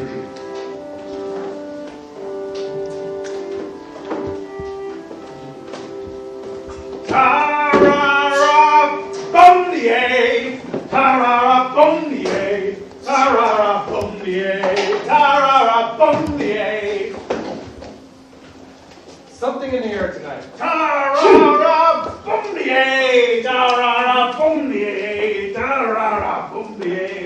Tarara-bum-die-ay, tarara-bum-die-ay, tarara-bum-die-ay, tarara-bum-die-ay. Something in the air tonight. Tarara-bum-die-ay, tarara-bum-die-ay, tarara-bum-die-ay.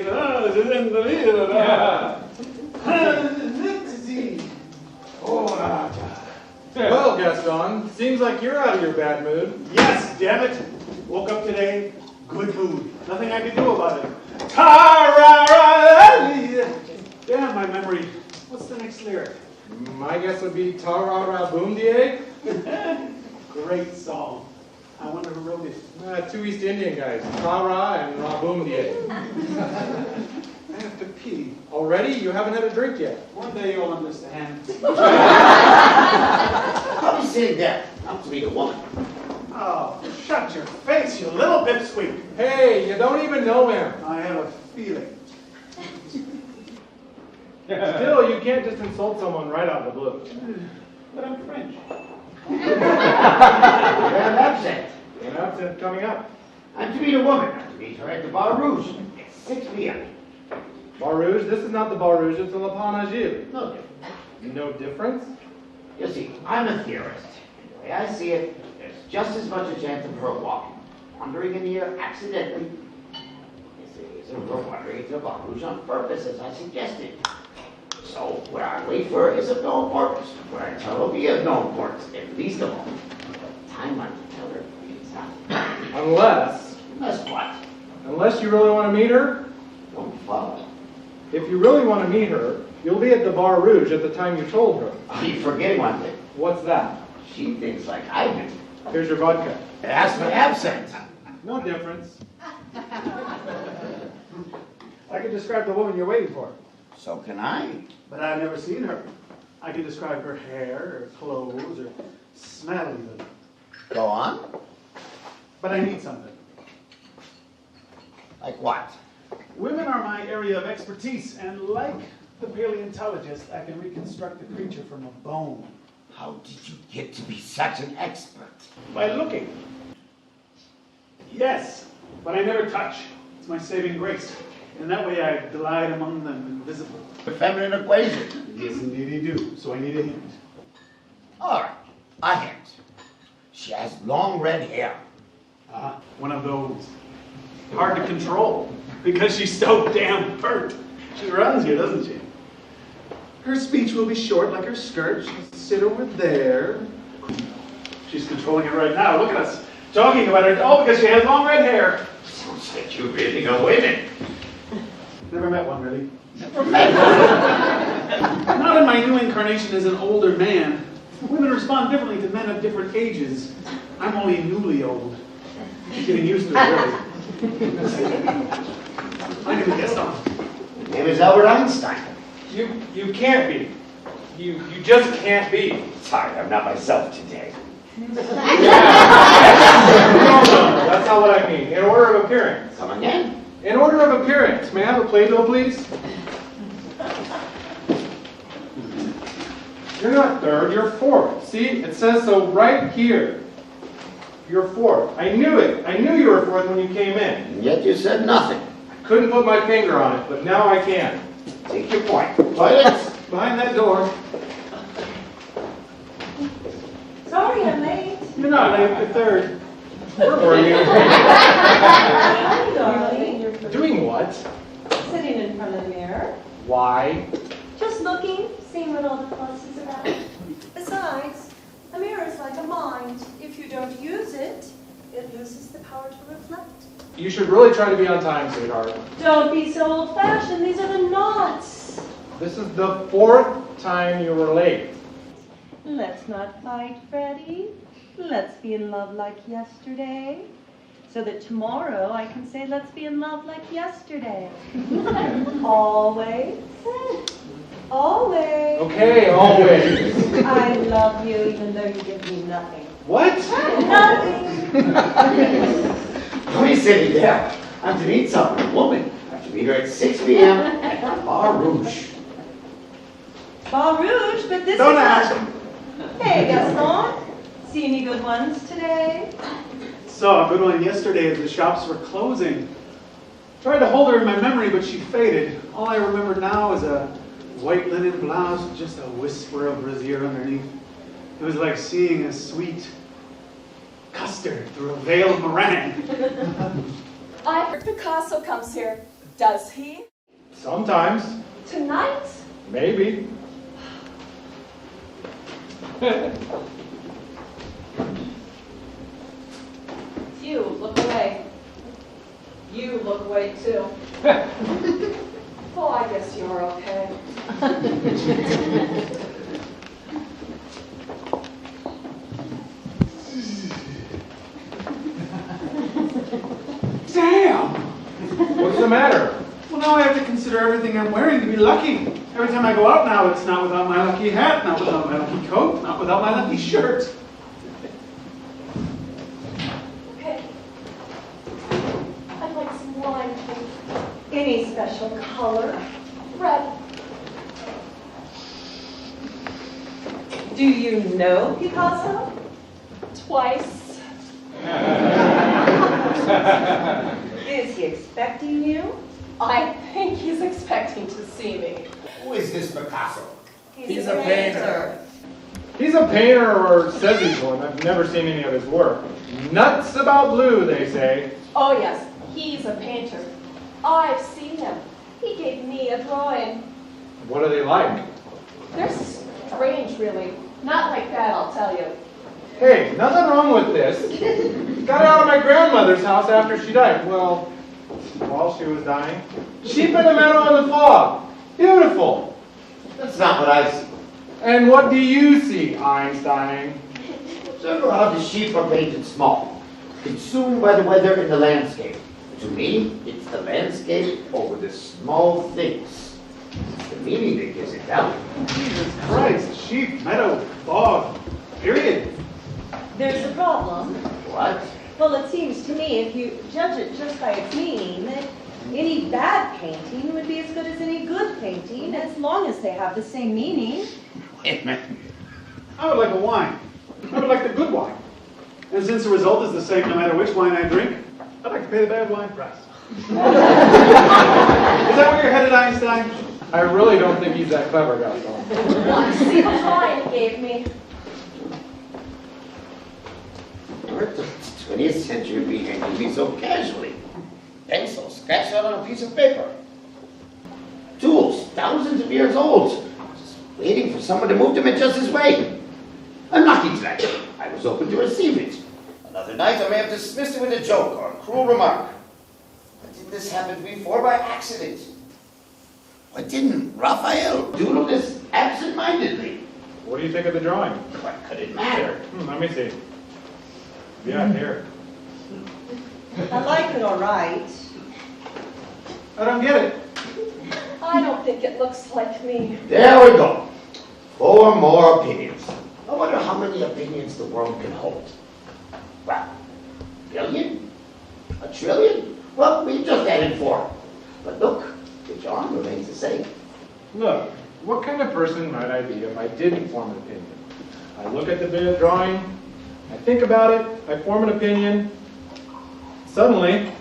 Well, Gaston, seems like you're out of your bad mood. Yes, damn it. Woke up today, good mood. Nothing I can do about it. Tarara. Damn my memory. What's the next lyric? My guess would be Tarara-boom-die-ay. Great song. I wonder who wrote it. Two East Indian guys, Tara and Ra-boom-die-ay. I have to pee. Already? You haven't had a drink yet. One day you'll understand. I'll be sitting there. I'm to meet a woman. Oh, shut your face, you little pipsqueak. Hey, you don't even know him. I have a feeling. Still, you can't just insult someone right out of the blue. But I'm French. You're an absent. An absent coming up. I'm to meet a woman. I'm to meet her at the Bar Rouge at 6 p.m. Bar Rouge? This is not the Bar Rouge, it's the Lapine Agile. No difference. No difference? You see, I'm a theorist. The way I see it, there's just as much a chance of her walking, wandering in the air accidentally, as there is of her wandering into the Bar Rouge on purpose, as I suggested. So, where I wait for her is of no importance. Where I tell her will be of no importance, at least of all. The time I'm to tell her is not. Unless Unless what? Unless you really want to meet her? Don't follow. If you really want to meet her, you'll be at the Bar Rouge at the time you told her. Are you forgetting one thing? What's that? She thinks like I do. Here's your vodka. That's for absent. No difference. I can describe the woman you're waiting for. So can I. But I've never seen her. I can describe her hair, her clothes, or smell even. Go on. But I need something. Like what? Women are my area of expertise, and like the paleontologist, I can reconstruct a creature from a bone. How did you get to be such an expert? By looking. Yes, but I never touch. It's my saving grace. And that way I glide among them invisible. The feminine equation. Yes, indeed you do. So I need a hint. All right, a hint. She has long red hair. One of those. Hard to control because she's so damn pert. She runs you, doesn't she? Her speech will be short like her skirt. She'll sit over there. She's controlling it right now. Look at us talking about her. Oh, because she has long red hair. Sounds like you really know women. Never met one, really. Never met one. Not in my new incarnation as an older man. Women respond differently to men of different ages. I'm only newly old. She's getting used to it, really. My name is Gaston. His name is Albert Einstein. You can't be. You just can't be. Sorry, I'm not myself today. No, that's not what I mean. In order of appearance. Come again? In order of appearance. May I have a Play-Doh, please? You're not third, you're fourth. See, it says so right here. You're fourth. I knew it. I knew you were fourth when you came in. And yet you said nothing. I couldn't put my finger on it, but now I can. Take your point. Toilets? Behind that door. Sorry, I'm late. You're not late, you're third. Where were you? Hi, darling. Doing what? Sitting in front of the mirror. Why? Just looking, seeing what all the fuss is about. Besides, a mirror is like a mind. If you don't use it, it loses the power to reflect. You should really try to be on time, sweetheart. Don't be so old-fashioned. These are the knots. This is the fourth time you were late. Let's not fight, Freddy. Let's be in love like yesterday. So that tomorrow I can say, let's be in love like yesterday. Always. Always. Okay, always. I love you even though you give me nothing. What? Nothing. Don't be sitting there. I'm to meet some woman. I have to meet her at 6 p.m. at the Bar Rouge. Ball Rouge, but this Don't is ask. Hey, Gaston. See any good ones today? Saw a good one yesterday as the shops were closing. Tried to hold her in my memory, but she faded. All I remember now is a white linen blouse with just a whisper of brassiere underneath. It was like seeing a sweet custard through a veil of meringue. I heard Picasso comes here. Does he? Sometimes. Tonight? Maybe. You look away. You look away too. Oh, I guess you're okay. Damn! What's the matter? Well, now I have to consider everything I'm wearing to be lucky. Every time I go out now, it's not without my lucky hat, not without my lucky coat, not without my lucky shirt. Okay. I'd like some wine, please. Any special color? Red. Do you know Picasso? Twice. Is he expecting you? I think he's expecting to see me. Who is this Picasso? He's a painter. He's a painter, or says he's one. I've never seen any of his work. Nuts about blue, they say. Oh yes, he's a painter. I've seen him. He gave me a drawing. What are they like? They're strange, really. Not like that, I'll tell you. Hey, nothing wrong with this. Got it out of my grandmother's house after she died. Well, while she was dying. Sheep in the meadow in the fog. Beautiful. That's not what I see. And what do you see, Einstein? Observe how the sheep are painted small, consumed by the weather and the landscape. To me, it's the landscape over the small things. It's the meaning that gives it value. Jesus Christ, sheep, meadow, fog, period. There's a problem. What? Well, it seems to me if you judge it just by its meaning, that any bad painting would be as good as any good painting, as long as they have the same meaning. Wait a minute. I would like a wine. I would like the good wine. And since the result is the same no matter which wine I drink, I'd like to pay the bad wine price. Is that where you're headed, Einstein? I really don't think he's that clever, Gaston. Want to see the drawing he gave me? What the 20th century be handling me so casually? Pencil scratched out on a piece of paper. Tools, thousands of years old. Just waiting for someone to move them in just his way. Unlucky tonight. I was open to receive it. Another night I may have dismissed it with a joke or a cruel remark. But did this happen before by accident? Why didn't Raphael doodle this absent-mindedly? What do you think of the drawing? What could it matter? Let me see. Yeah, here. I like it all right. I don't get it. I don't think it looks like me. There we go. 4 more opinions. I wonder how many opinions the world can hold. Well, billion? A trillion? Well, we just added 4. But look, the drawing remains the same. Look, what kind of person might I be if I didn't form an opinion? I look at the drawing, I think about it, I form an opinion. Suddenly,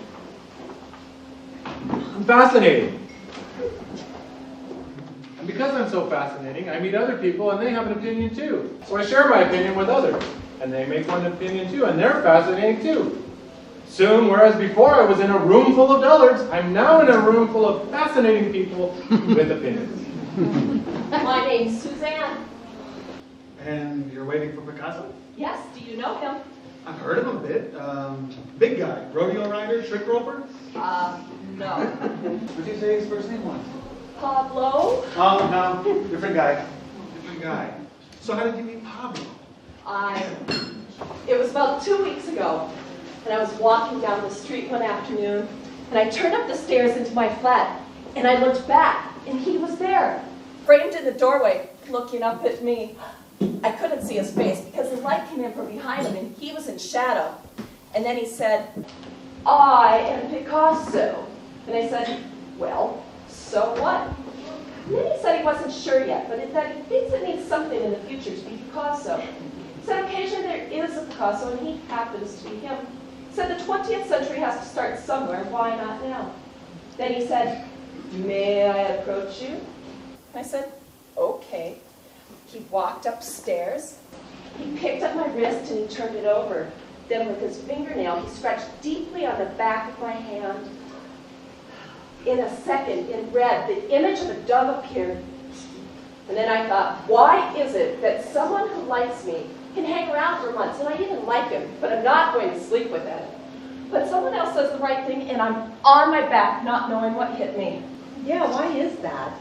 I'm fascinating. And because I'm so fascinating, I meet other people and they have an opinion too. So I share my opinion with others. And they make one opinion too, and they're fascinating too. Soon, whereas before I was in a room full of dullards, I'm now in a room full of fascinating people with opinions. My name's Suzanne. And you're waiting for Picasso? Yes, do you know him? I've heard of him a bit. Big guy, rodeo rider, trick roper. No. What'd you say his first name was? Pablo? Oh, no, different guy. Different guy. So how did you meet Pablo? It was about 2 weeks ago, and I was walking down the street one afternoon, and I turned up the stairs into my flat, and I looked back, and he was there, framed in the doorway, looking up at me. I couldn't see his face because the light came in from behind him, and he was in shadow. And then he said, "I am Picasso." And I said, "Well, so what?" And then he said he wasn't sure yet, but that he thinks it means something in the future to be Picasso. He said occasionally there is a Picasso, and he happens to be him. He said the 20th century has to start somewhere, why not now? Then he said, may I approach you? I said, okay. He walked upstairs. He picked up my wrist and he turned it over. Then with his fingernail, he scratched deeply on the back of my hand. In a second, in red, the image of a dove appeared. And then I thought, why is it that someone who likes me can hang around for months, and I even like him, but I'm not going to sleep with him. But someone else does the right thing, and I'm on my back, not knowing what hit me. Yeah, why is that?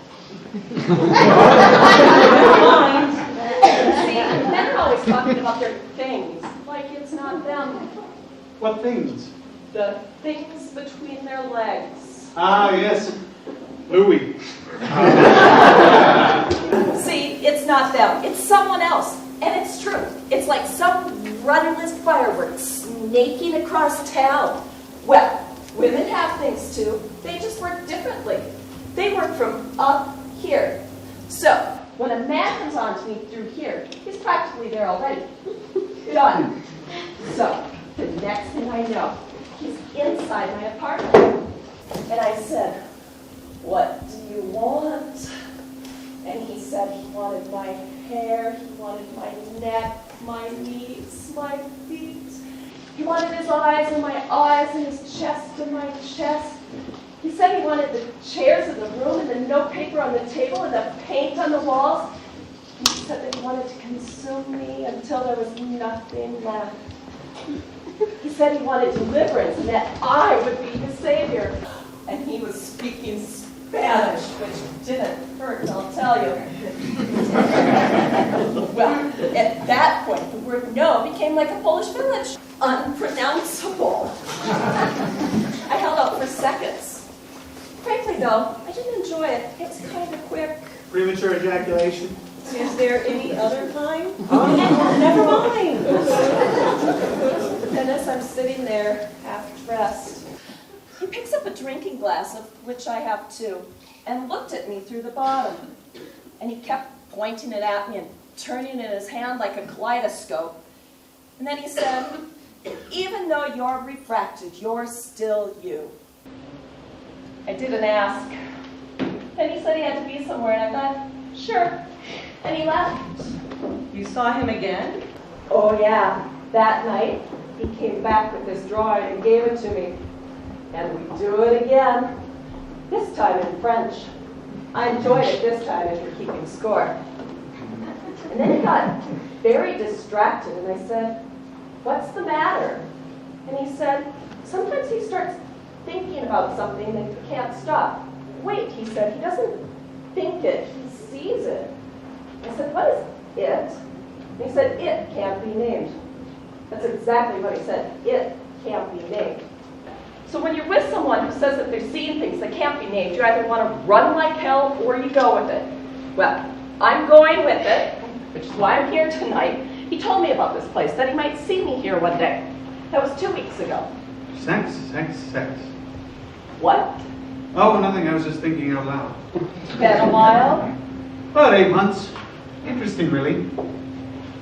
See, men are always talking about their things, like it's not them. What things? The things between their legs. Ah, yes. Louis. See, it's not them. It's someone else. And it's true. It's like some rudderless fireworks snaking across town. Well, women have things too. They just work differently. They work from up here. So, when a man comes on to me through here, he's practically there already. Done. So, the next thing I know, he's inside my apartment. And I said, what do you want? And he said he wanted my hair, he wanted my neck, my knees, my feet. He wanted his eyes and my eyes and his chest and my chest. He said he wanted the chairs in the room and the notepaper on the table and the paint on the walls. He said that he wanted to consume me until there was nothing left. He said he wanted deliverance and that I would be his savior. And he was speaking Spanish, which didn't hurt, I'll tell you. Well, at that point, the word no became like a Polish village. Unpronounceable. I held out for seconds. Frankly, though, I didn't enjoy it. It was kind of quick. Premature ejaculation. Is there any other kind? Never mind. And as I'm sitting there, half dressed, he picks up a drinking glass, of which I have two, and looked at me through the bottom. And he kept pointing it at me and turning it in his hand like a kaleidoscope. And then he said, even though you're refracted, you're still you. I didn't ask. Then he said he had to be somewhere, and I thought, sure. And he left. You saw him again? Oh yeah, that night he came back with this drawing and gave it to me. And we do it again, this time in French. I enjoyed it this time if you're keeping score. And then he got very distracted and I said, what's the matter? And he said, sometimes he starts thinking about something and he can't stop. Wait, he said, he doesn't think it, he sees it. I said, what is it? And he said, it can't be named. That's exactly what he said, it can't be named. So when you're with someone who says that they're seeing things that can't be named, you either want to run like hell or you go with it. Well, I'm going with it, which is why I'm here tonight. He told me about this place, that he might see me here one day. That was 2 weeks ago. Sex. What? Oh, nothing. I was just thinking out loud. Been a while? About 8 months. Interesting, really.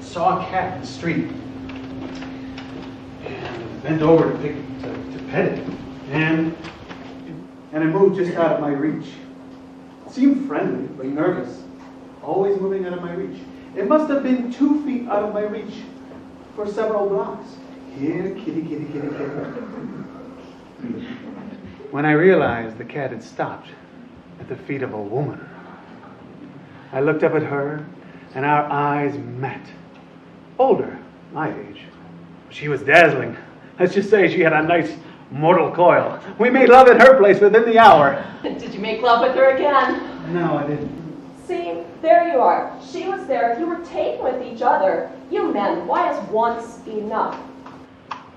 Saw a cat in the street. And bent over to pet it. And it moved just out of my reach. It seemed friendly, but nervous. Always moving out of my reach. It must have been 2 feet out of my reach for several blocks. Here, kitty. When I realized the cat had stopped at the feet of a woman, I looked up at her, and our eyes met. Older, my age. She was dazzling. Let's just say she had a nice mortal coil. We made love at her place within the hour. Did you make love with her again? No, I didn't. See, there you are. She was there. You were taken with each other. You men, why is once enough?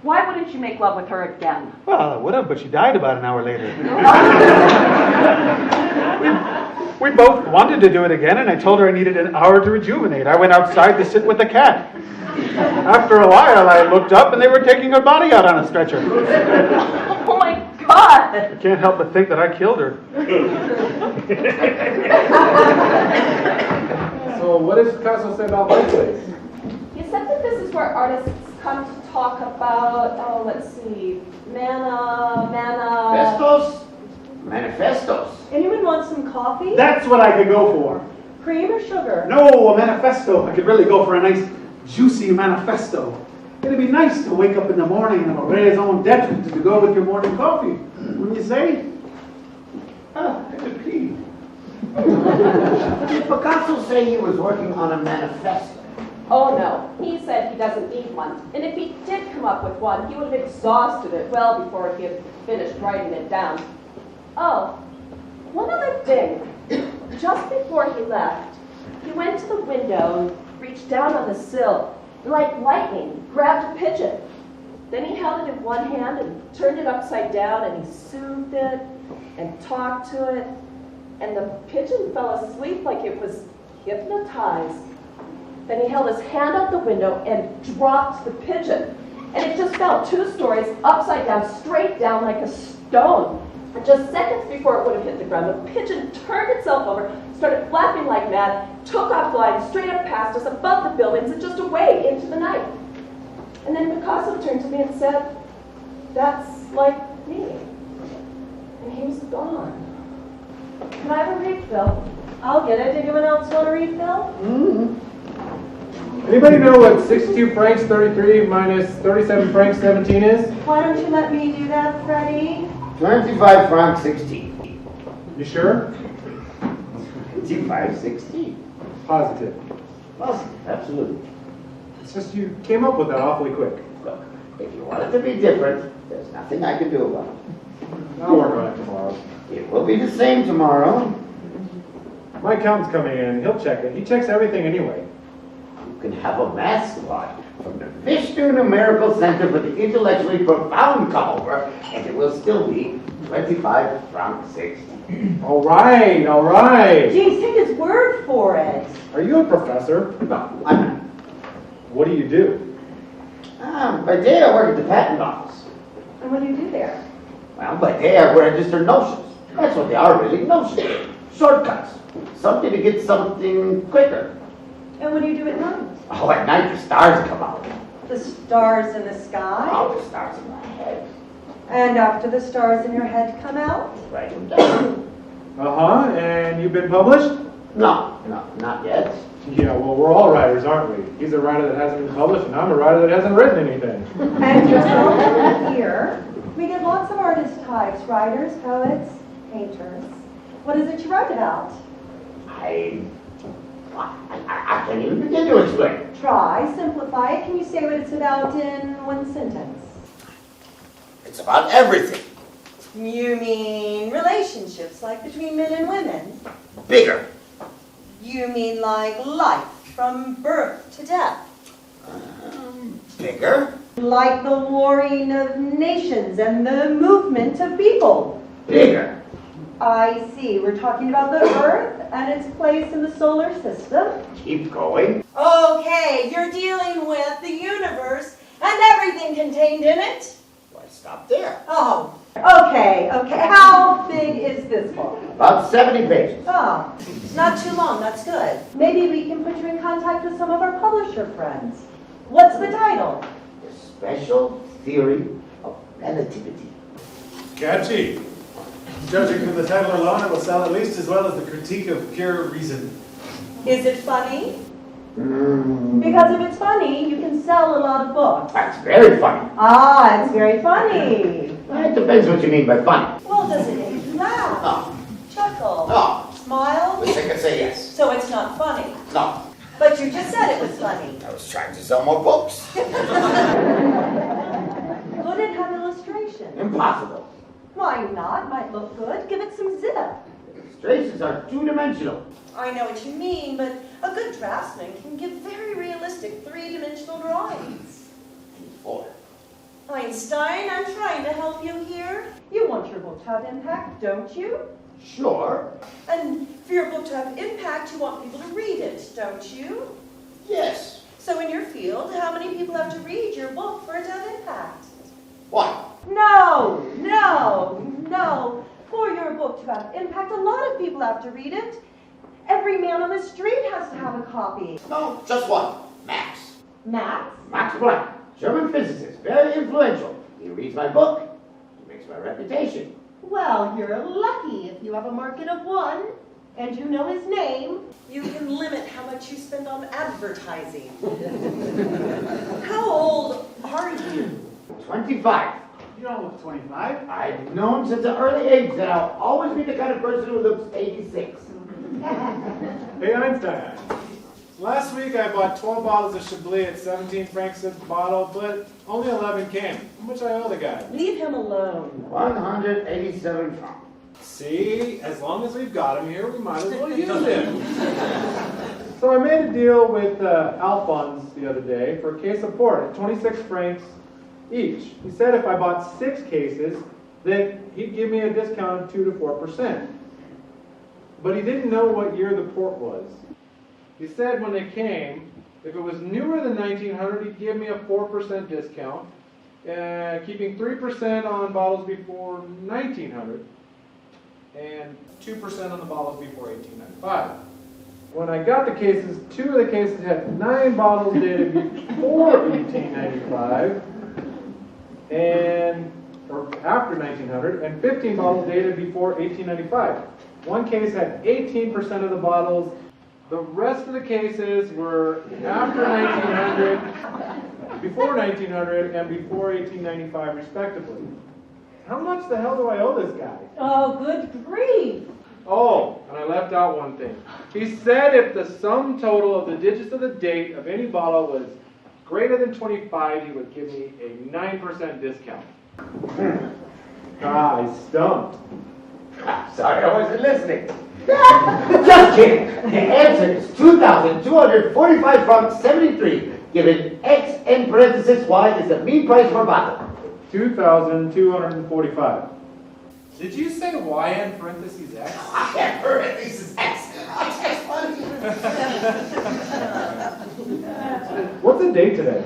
Why wouldn't you make love with her again? Well, I would have, but she died about an hour later. We both wanted to do it again, and I told her I needed an hour to rejuvenate. I went outside to sit with the cat. After a while, I looked up, and they were taking her body out on a stretcher. Oh, my God! I can't help but think that I killed her. So what does Picasso say about my place? He said that this is where artists come to talk about, oh, let's see, Manifestos. Anyone want some coffee? That's what I could go for. Cream or sugar? No, a manifesto. I could really go for a nice, juicy manifesto. It'd be nice to wake up in the morning and have a raison d'etre to go with your morning coffee. Wouldn't you say? Ah, I could pee. Did Picasso say he was working on a manifesto? Oh no, he said he doesn't need one. And if he did come up with one, he would have exhausted it well before he had finished writing it down. Oh, one other thing. Just before he left, he went to the window and reached down on the sill, and like lightning, grabbed a pigeon. Then he held it in one hand and turned it upside down, and he soothed it and talked to it, and the pigeon fell asleep like it was hypnotized. Then he held his hand out the window and dropped the pigeon, and it just fell 2 stories upside down, straight down like a stone. And just seconds before it would have hit the ground, the pigeon turned itself over, started flapping like mad, took off flying straight up past us, above the buildings, and just away into the night. And then Picasso turned to me and said, "That's like me." And he was gone. Can I have a refill? I'll get it. Anyone else want a refill? Anybody know what 62 francs 33 minus 37 francs 17 is? Why don't you let me do that, Freddy? 25 francs 16. You sure? 25, 16. Positive. Positive, absolutely. It's just you came up with that awfully quick. Look, if you want it to be different, there's nothing I can do about it. I'll work on it tomorrow. It will be the same tomorrow. My accountant's coming in. He'll check it. He checks everything anyway. You can have a mascot from the Vishnu Numerical Center for the Intellectually Profound come over, and it will still be 25 francs 60. All right, all right. Geez, take his word for it. Are you a professor? No, I'm not. What do you do? By day I work at the patent office. And what do you do there? Well, by day I register notions. That's what they are really, notions. Shortcuts. Something to get something quicker. And what do you do at night? Oh, at night the stars come out. The stars in the sky? Oh, the stars in my head. And after the stars in your head come out? Write them down. Uh-huh, and you've been published? No, not yet. Yeah, well, we're all writers, aren't we? He's a writer that hasn't been published, and I'm a writer that hasn't written anything. And just over here, we get lots of artist types, writers, poets, painters. What is it you write about? I can't even begin to explain. Try, simplify it. Can you say what it's about in one sentence? It's about everything. You mean relationships, like between men and women? Bigger. You mean like life, from birth to death? Bigger. Like the warring of nations and the movement of people? Bigger. I see. We're talking about the Earth and its place in the solar system. Keep going. Okay, you're dealing with the universe and everything contained in it. Why stop there? Oh, okay. How big is this book? About 70 pages. Oh, not too long. That's good. Maybe we can put you in contact with some of our publisher friends. What's the title? The Special Theory of Relativity. Catchy. Judging from the title alone, it will sell at least as well as the Critique of Pure Reason. Is it funny? Because if it's funny, you can sell a lot of books. That's very funny. Ah, it's very funny. Well, it depends what you mean by funny. Well, does it make you laugh? No. Chuckle? No. Smile? Wish I could say yes. So it's not funny. No. But you just said it was funny. I was trying to sell more books. Could it have illustration? Impossible. Why not? Might look good. Give it some zip. Illustrations are two-dimensional. I know what you mean, but a good draftsman can give very realistic three-dimensional drawings. Four. Einstein, I'm trying to help you here. You want your book to have impact, don't you? Sure. And for your book to have impact, you want people to read it, don't you? Yes. So in your field, how many people have to read your book for it to have impact? One. No. For your book to have impact, a lot of people have to read it. Every man on the street has to have a copy. No, just one. Max. Max? Max Planck, German physicist, very influential. He reads my book. He makes my reputation. Well, you're lucky if you have a market of 1 and you know his name. You can limit how much you spend on advertising. How old are you? 25. You don't look 25. I've known since an early age that I'll always be the kind of person who looks 86. Hey, Einstein. Last week I bought 12 bottles of Chablis at 17 francs a bottle, but only 11 came. How much I owe the guy? Leave him alone. 187 francs. See, as long as we've got him here, we might as well use him. So I made a deal with Alphonse the other day for a case of port at 26 francs each. He said if I bought 6 cases, that he'd give me a discount of 2 to 4%. But he didn't know what year the port was. He said when they came, if it was newer than 1900, he'd give me a 4% discount, keeping 3% on bottles before 1900, and 2% on the bottles before 1895. When I got the cases, 2 of the cases had 9 bottles dated before 1895, or after 1900, and 15 bottles dated before 1895. One case had 18% of the bottles. The rest of the cases were after 1900, before 1900, and before 1895, respectively. How much the hell do I owe this guy? Oh, good grief. Oh, and I left out one thing. He said if the sum total of the digits of the date of any bottle was greater than 25, he would give me a 9% discount. I stumped. Sorry, I wasn't listening. Just kidding. The answer is 2,245 francs 73, given X in parenthesis Y is the mean price per bottle. 2,245. Did you say Y in parentheses X? I have parentheses X. That's funny. What's the date today?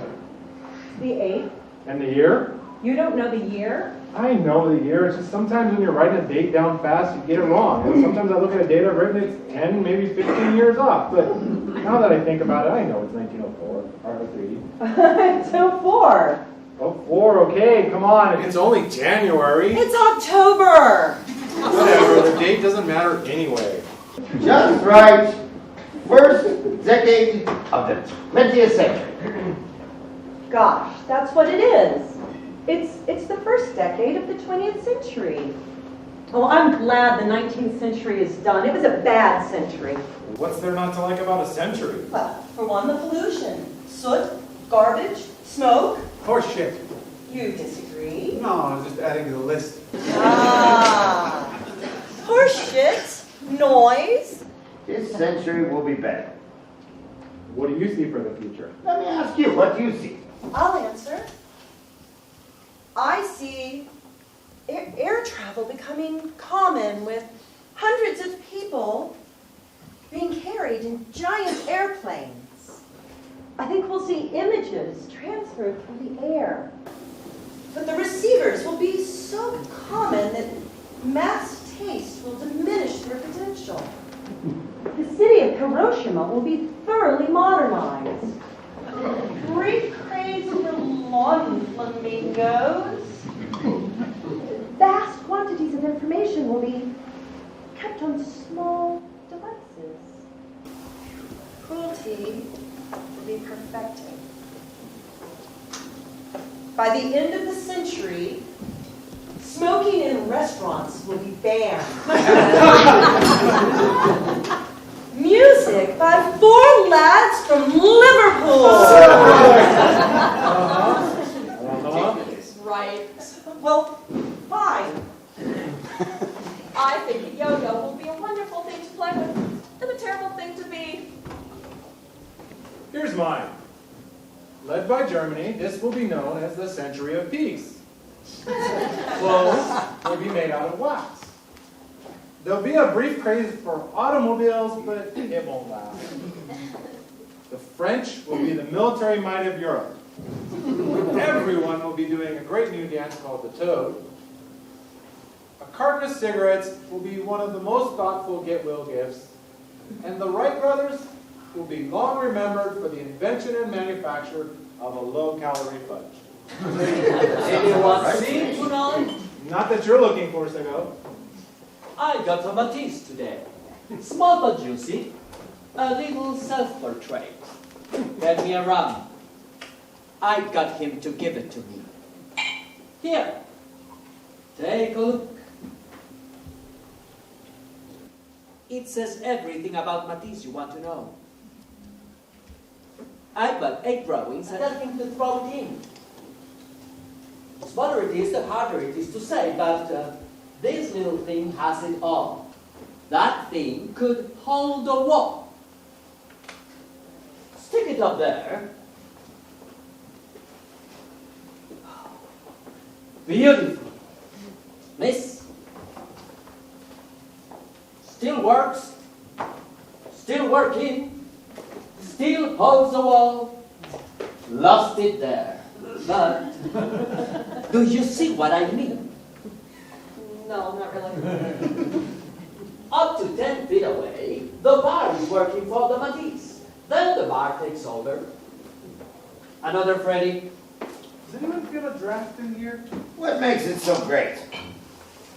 The 8th? And the year? You don't know the year? I know the year. It's just sometimes when you're writing a date down fast, you get it wrong. And sometimes I look at a date I've written, it's 10, maybe 15 years off. But now that I think about it, I know it's 1904 or 03. It's 04. Oh, 4, okay, come on. It's only January. It's October. Whatever, the date doesn't matter anyway. Just right. First decade of the 20th century. Gosh, that's what it is. It's the first decade of the 20th century. Oh, I'm glad the 19th century is done. It was a bad century. What's there not to like about a century? Well, for one, the pollution. Soot, garbage, smoke. Horse shit. You disagree? No, I was just adding to the list. Ah. Horse shit, noise. This century will be better. What do you see for the future? Let me ask you, what do you see? I'll answer. I see air travel becoming common with hundreds of people being carried in giant airplanes. I think we'll see images transferred through the air. But the receivers will be so common that mass taste will diminish their potential. The city of Hiroshima will be thoroughly modernized. Great craze for lawn flamingos. Vast quantities of information will be kept on small devices. Cruelty will be perfected. By the end of the century, smoking in restaurants will be banned. Music by 4 lads from Liverpool. Right. Well, fine. I think a yo-yo will be a wonderful thing to play with and a terrible thing to be. Here's mine. Led by Germany, this will be known as the Century of Peace. Clothes will be made out of wax. There'll be a brief craze for automobiles, but it won't last. The French will be the military might of Europe. Everyone will be doing a great new dance called the Toad. A carton of cigarettes will be one of the most thoughtful get-well gifts, and the Wright brothers will be long remembered for the invention and manufacture of a low-calorie fudge. Anyone seen tonight? Not that you're looking for, Sagot. I got a Matisse today. Small but juicy. A little self-portrait. Get me a rum. I got him to give it to me. Here. Take a look. It says everything about Matisse you want to know. I bought 8 drawings and nothing to throw it in. The smaller it is, the harder it is to say, but this little thing has it all. That thing could hold a wall. Stick it up there. Beautiful. Miss. Still works. Still working. Still holds the wall. Lost it there. But, do you see what I mean? No, not really. Up to 10 feet away, the bar is working for the Matisse. Then the bar takes over. Another Freddy. Does anyone feel a draft in here? What makes it so great?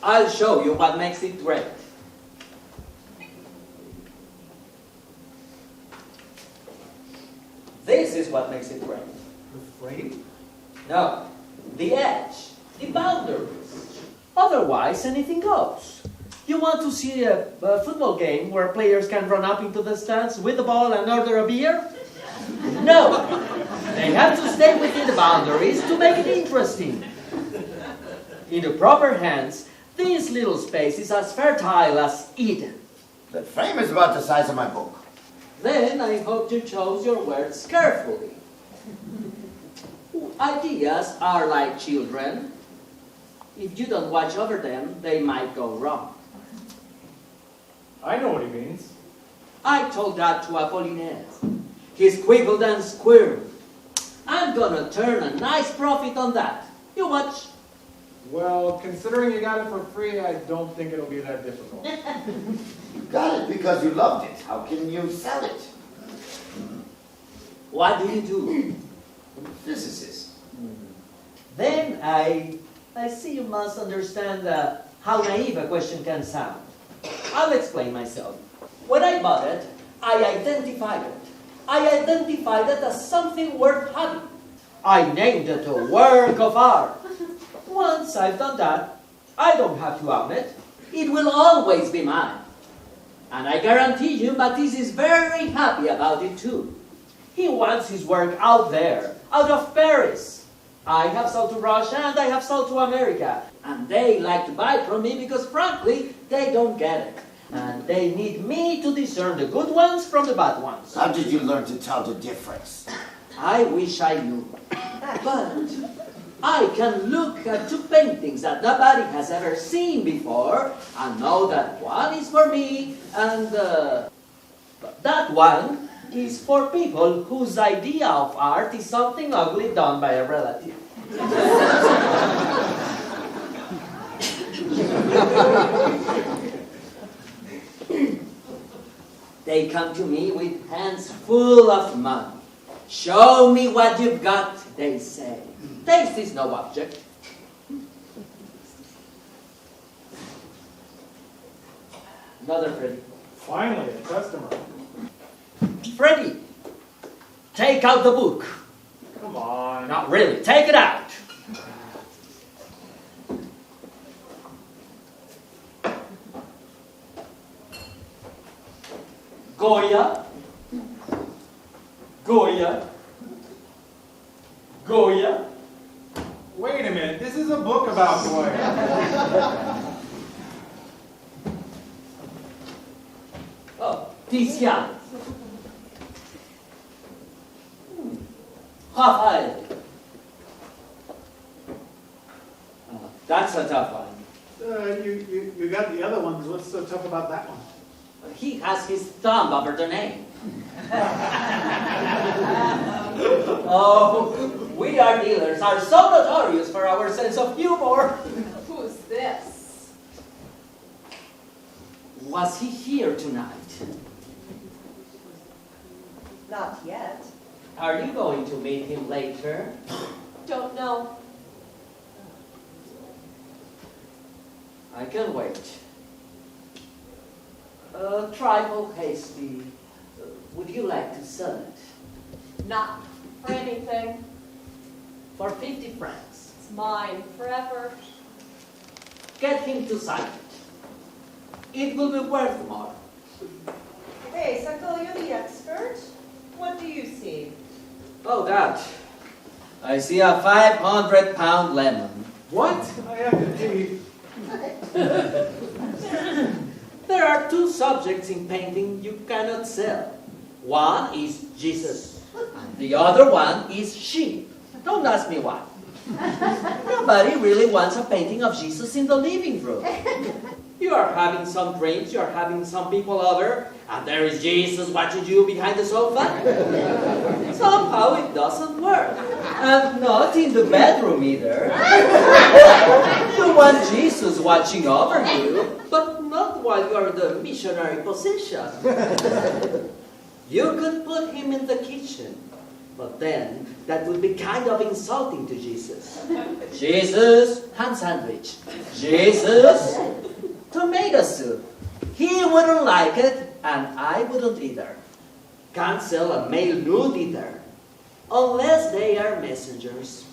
I'll show you what makes it great. This is what makes it great. The frame? No, the edge, the boundaries. Otherwise, anything goes. You want to see a football game where players can run up into the stands with the ball and order a beer? No. They have to stay within the boundaries to make it interesting. In the proper hands, this little space is as fertile as Eden. The frame is about the size of my book. Then I hope you chose your words carefully. Ideas are like children. If you don't watch over them, they might go wrong. I know what he means. I told that to Apollinaire. He squiggled and squirmed. I'm gonna turn a nice profit on that. You watch. Well, considering you got it for free, I don't think it'll be that difficult. You got it because you loved it. How can you sell it? What do you do? Physicist. Then I see you must understand how naive a question can sound. I'll explain myself. When I bought it, I identified it. I identified it as something worth having. I named it a work of art. Once I've done that, I don't have to own it. It will always be mine. And I guarantee you Matisse is very happy about it too. He wants his work out there, out of Paris. I have sold to Russia and I have sold to America. And they like to buy from me because frankly, they don't get it. And they need me to discern the good ones from the bad ones. How did you learn to tell the difference? I wish I knew. But I can look at 2 paintings that nobody has ever seen before and know that one is for me and that one is for people whose idea of art is something ugly done by a relative. They come to me with hands full of money. Show me what you've got, they say. Taste is no object. Another Freddy. Finally, a customer. Freddy, take out the book. Come on. Not really, take it out. Goya. Goya. Goya. Wait a minute, this is a book about Goya. Oh, Tiziano. Raphael. That's a tough one. You got the other ones. What's so tough about that one? He has his thumb over the name. Oh, we art dealers are so notorious for our sense of humor. Who's this? Was he here tonight? Not yet. Are you going to meet him later? Don't know. I can wait. A trifle hasty. Would you like to sell it? Not for anything. For 50 francs. It's mine forever. Get him to sign it. It will be worth more. Hey, Sagot, you're the expert. What do you see? Oh, that. I see a 500-pound lemon. What? I have to pee. There are two subjects in painting you cannot sell. One is Jesus, and the other one is sheep. Don't ask me why. Nobody really wants a painting of Jesus in the living room. You are having some drinks, you are having some people over, and there is Jesus watching you behind the sofa. Somehow it doesn't work. And not in the bedroom either. You want Jesus watching over you, but not while you are in the missionary position. You could put him in the kitchen, but then that would be kind of insulting to Jesus. Jesus, ham sandwich. Jesus, tomato soup. He wouldn't like it, and I wouldn't either. Can't sell a male nude either, unless they are messengers.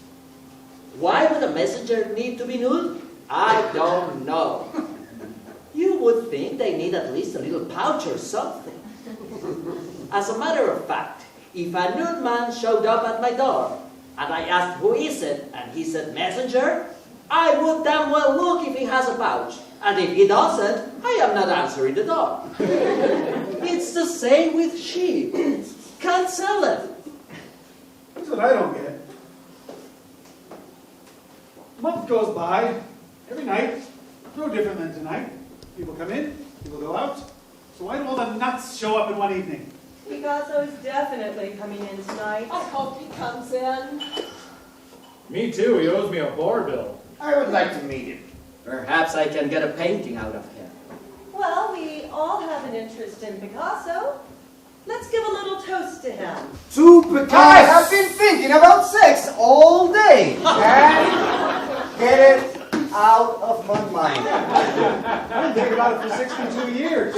Why would a messenger need to be nude? I don't know. You would think they need at least a little pouch or something. As a matter of fact, if a nude man showed up at my door, and I asked who is it, and he said messenger, I would damn well look if he has a pouch. And if he doesn't, I am not answering the door. It's the same with sheep. Can't sell it. That's what I don't get. A month goes by, every night, no different than tonight. People come in, people go out. So why do all the nuts show up in one evening? Picasso is definitely coming in tonight. I hope he comes in. Me too, he owes me a bar bill. I would like to meet him. Perhaps I can get a painting out of him. Well, we all have an interest in Picasso. Let's give a little toast to him. To Picasso! I have been thinking about sex all day. And get it out of my mind. I've been thinking about it for 62 yeyears.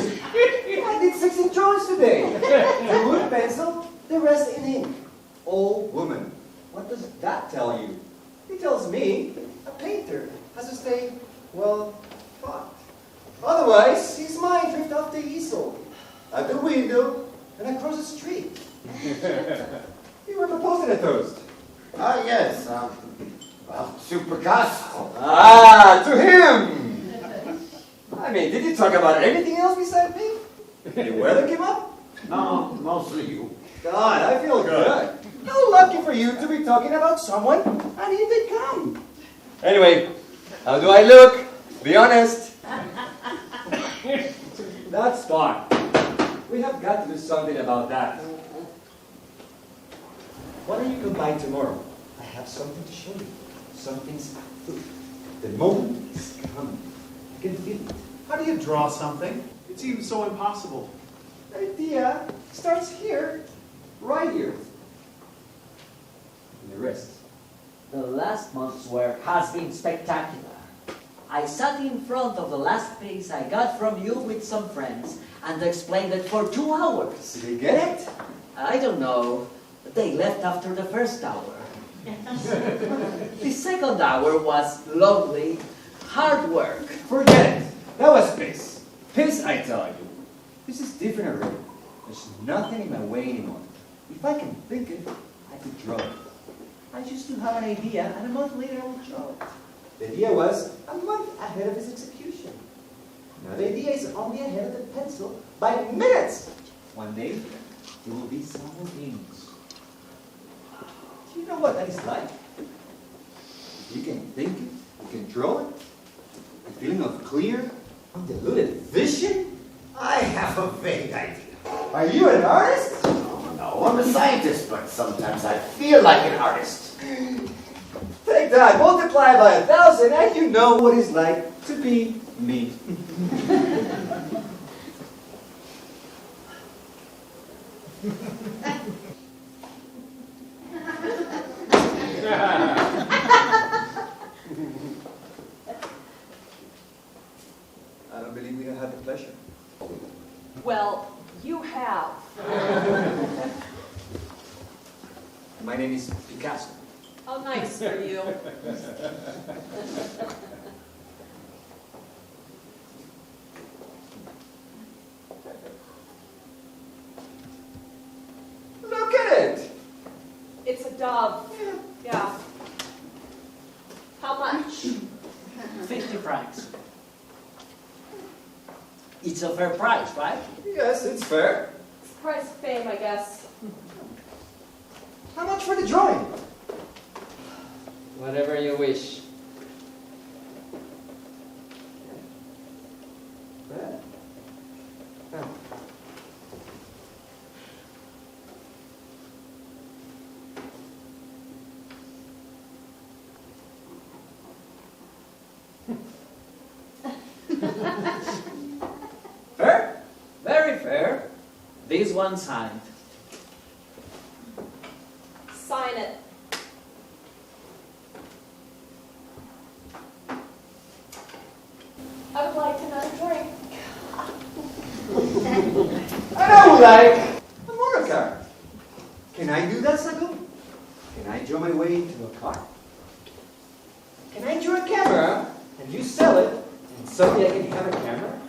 I did 16 drawings today. The wood pencil, the rest in ink. Old woman. What does that tell you? It tells me a painter has to stay, well, fucked. Otherwise, his mind drift off the easel, out the window, and across the street. You were proposing a toast. Ah, yes. Well, to Picasso. Ah, to him! I mean, did you talk about anything else besides me? Did the weather came up? No, mostly you. God, I feel good. How lucky for you to be talking about someone, and he did come. Anyway, how do I look? Be honest. That's fine. We have got to do something about that. Why don't you come by tomorrow? I have something to show you. Something's afoot. The moment is coming. I can feel it. How do you draw something? It seems so impossible. The idea starts here, right here. And the rest. The last month's work has been spectacular. I sat in front of the last piece I got from you with some friends and explained it for 2 hours. Did you get it? I don't know. They left after the first hour. The second hour was lovely, hard work. Forget it. That was piss. Piss, I tell you. This is different already. There's nothing in my way anymore. If I can think it, I could draw it. I used to have an idea, and a month later I would draw it. The idea was a month ahead of its execution. Now the idea is only ahead of the pencil by minutes. One day, it will be someone else. Do you know what that is like? If you can think it, you can draw it. A feeling of clear, undiluted vision. I have a vague idea. Are you an artist? Oh, no, I'm a scientist, but sometimes I feel like an artist. Take that, multiply by 1,000, and you know what it's like to be me. I don't believe we have had the pleasure. Well, you have. My name is Picasso. Oh, nice for you. Look at it! It's a dove. Yeah. How much? 50 francs. It's a fair price, right? Yes, it's fair. It's the price of fame, I guess. How much for the drawing? Whatever you wish. Fair? Very fair. This one signed. Sign it. I would like another drink. I would like a motor car. Can I do that, Sagot? Can I draw my way into a car? Can I draw a camera and you sell it and someday I can have a camera?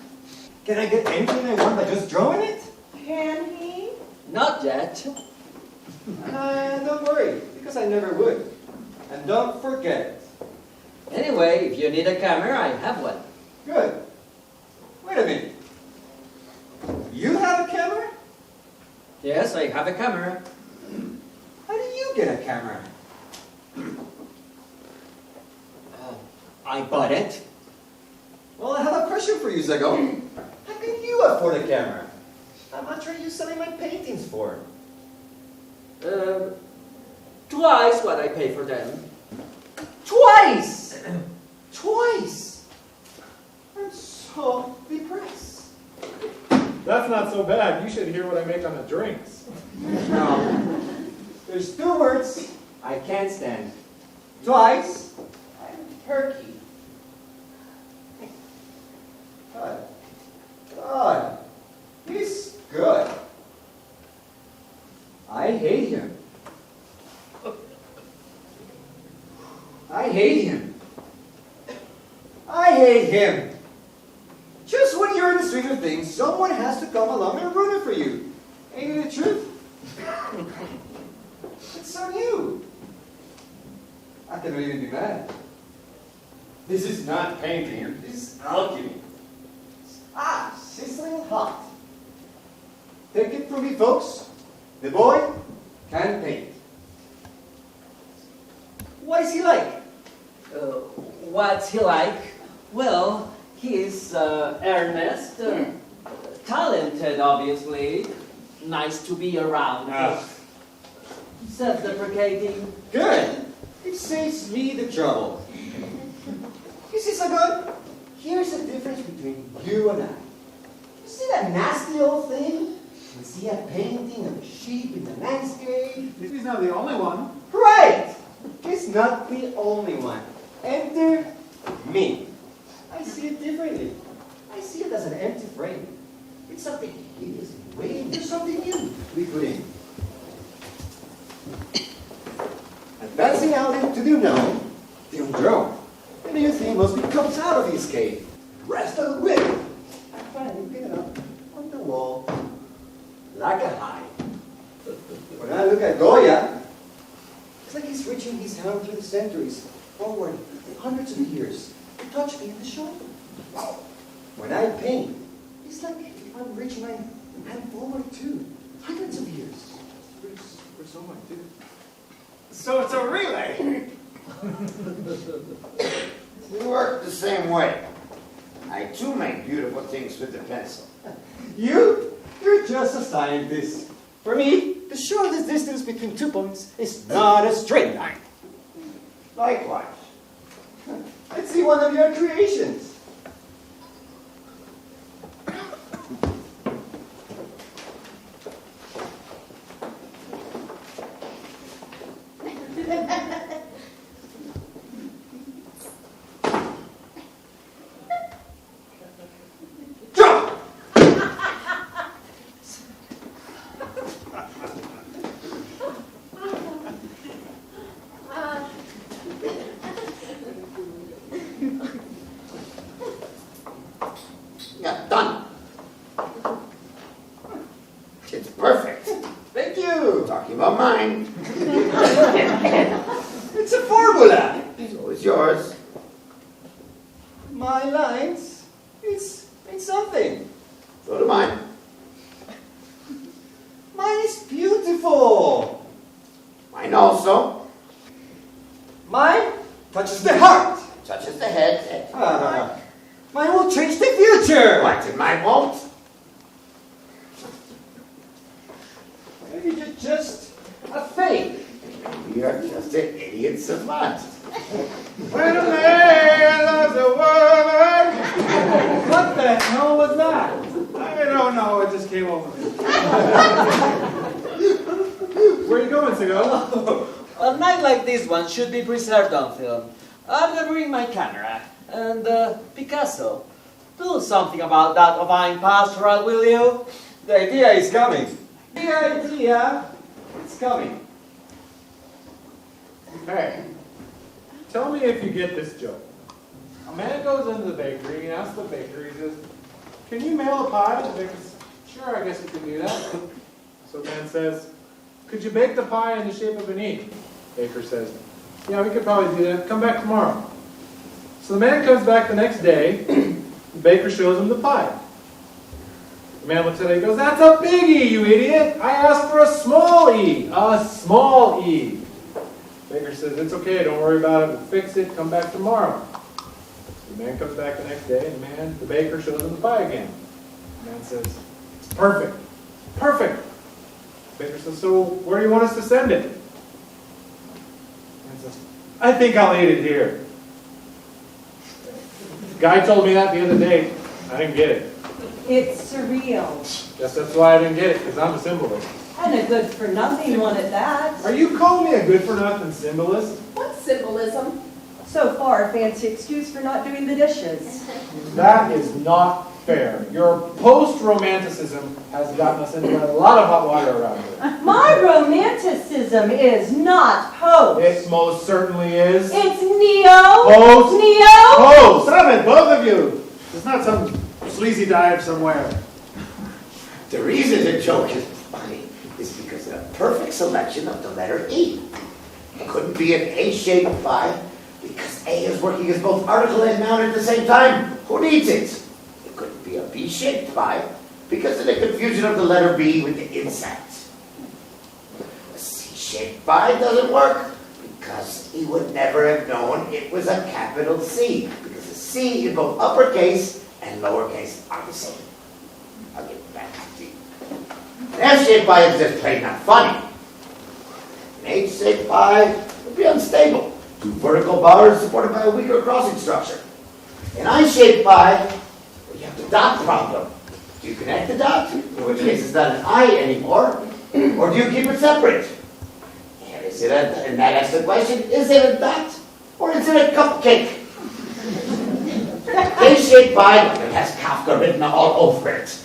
Can I get anything I want by just drawing it? Can he? Not yet. Don't worry, because I never would. And don't forget. Anyway, if you need a camera, I have one. Good. Wait a minute. You have a camera? Yes, I have a camera. How do you get a camera? I bought it. Well, I have a question for you, Sagot. How can you afford a camera? How much are you selling my paintings for? Twice what I pay for them. Twice! Twice! I'm so depressed. That's not so bad. You should hear what I make on the drinks. No. There's two words I can't stand. Twice and turkey. God. He's good. I hate him. I hate him. I hate him. Just when you're in the swing of things, someone has to come along and ruin it for you. Ain't it the truth? It's on you. I cannot even be mad. This is not painting. This is alchemy. Sizzling hot. Take it from me, folks. The boy can paint. What is he like? What's he like? Well, he's earnest, talented, obviously, nice to be around, self-deprecating. Good. It saves me the trouble. You see, Sagot? Here's the difference between you and I. You see that nasty old thing? You see a painting of a sheep in the landscape? He's not the only one. Right! He's not the only one. Enter me. I see it differently. I see it as an empty frame. It's something hideous and waiting for something new we put in. Advancing out into the unknown, the undrone. And the new thing mostly comes out of his cave. Rest of the whip. I finally pick it up on the wall like a hide. When I look at Goya, it's like he's reaching his hand through the centuries, forward hundreds of years, to touch me in the shoulder. When I paint, it's like if I'm reaching my hand forward too, hundreds of years. For someone too. So it's a relay. We work the same way. I too make beautiful things with the pencil. You're just a scientist. For me, the shortest distance between 2 points is not a straight line. Likewise. Let's see one of your creations. Drop! Yeah, done. It's perfect. Thank you. Talking about mine. It's a formula. So is yours. My lines, it's something. So do mine. Mine is beautiful. Mine also. Mine touches the heart. Touches the head. Mine will change the future. What, and mine won't? Maybe you're just a fake. You're just an idiot savant. When a man loves a woman. What the hell was that? I don't know, it just came over me. Where are you going, Sagot? A night like this one should be preserved on film. I'm gonna bring my camera and Picasso. Do something about that ovine pastoral, will you? The idea is coming. The idea is coming. Hey, tell me if you get this joke. A man goes into the bakery and asks the baker, he says, "Can you mail a pie?" The baker says, "Sure, I guess you can do that." So the man says, "Could you bake the pie in the shape of an E?" Baker says, "Yeah, we could probably do that. Come back tomorrow." So the man comes back the next day. The baker shows him the pie. The man looks at it and goes, "That's a big E, you idiot! I asked for a small E! A small E!" The baker says, "It's okay, don't worry about it, we'll fix it, come back tomorrow." So the man comes back the next day, and the baker shows him the pie again. The man says, "It's perfect, perfect." The baker says, "So where do you want us to send it?" The man says, "I think I'll eat it here." The guy told me that the other day. I didn't get it. It's surreal. Guess that's why I didn't get it, because I'm a symbolist. And a good-for-nothing one at that. Are you calling me a good-for-nothing symbolist? What's symbolism? So far, a fancy excuse for not doing the dishes. That is not fair. Your post-romanticism has gotten us into a lot of hot water around here. My romanticism is not post. It most certainly is. It's neo. Post. Neo. Oh, stop it, both of you. It's not some sleazy dive somewhere. The reason the joke is funny is because of the perfect selection of the letter E. It couldn't be an A-shaped pie because A is working as both article and noun at the same time. Who needs it? It couldn't be a B-shaped pie because of the confusion of the letter B with the insect. A C-shaped pie doesn't work because he would never have known it was a capital C because the C in both uppercase and lowercase are the same. I'll get back to you. An F-shaped pie is just plain not funny. An H-shaped pie would be unstable. Two vertical bars supported by a weaker crossing structure. An I-shaped pie, well, you have the dot problem. Do you connect the dot, in which case it's not an I anymore, or do you keep it separate? And and that asks the question, is it a dot, or is it a cupcake? A-shaped pie, it has Kafka written all over it.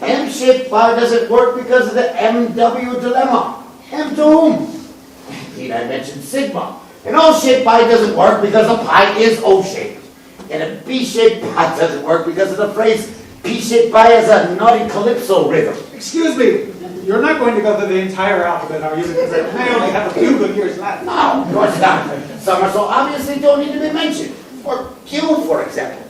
M-shaped pie doesn't work because of the MW dilemma. M to whom? Indeed, I mentioned sigma. An O-shaped pie doesn't work because the pie is O-shaped. And a B-shaped pie doesn't work because of the phrase P-shaped pie has a naughty calypso rhythm. Excuse me, you're not going to go through the entire alphabet, are you? Because I only have a few good years left. No, of course not. Some are so obviously don't need to be mentioned. Or Q, for example.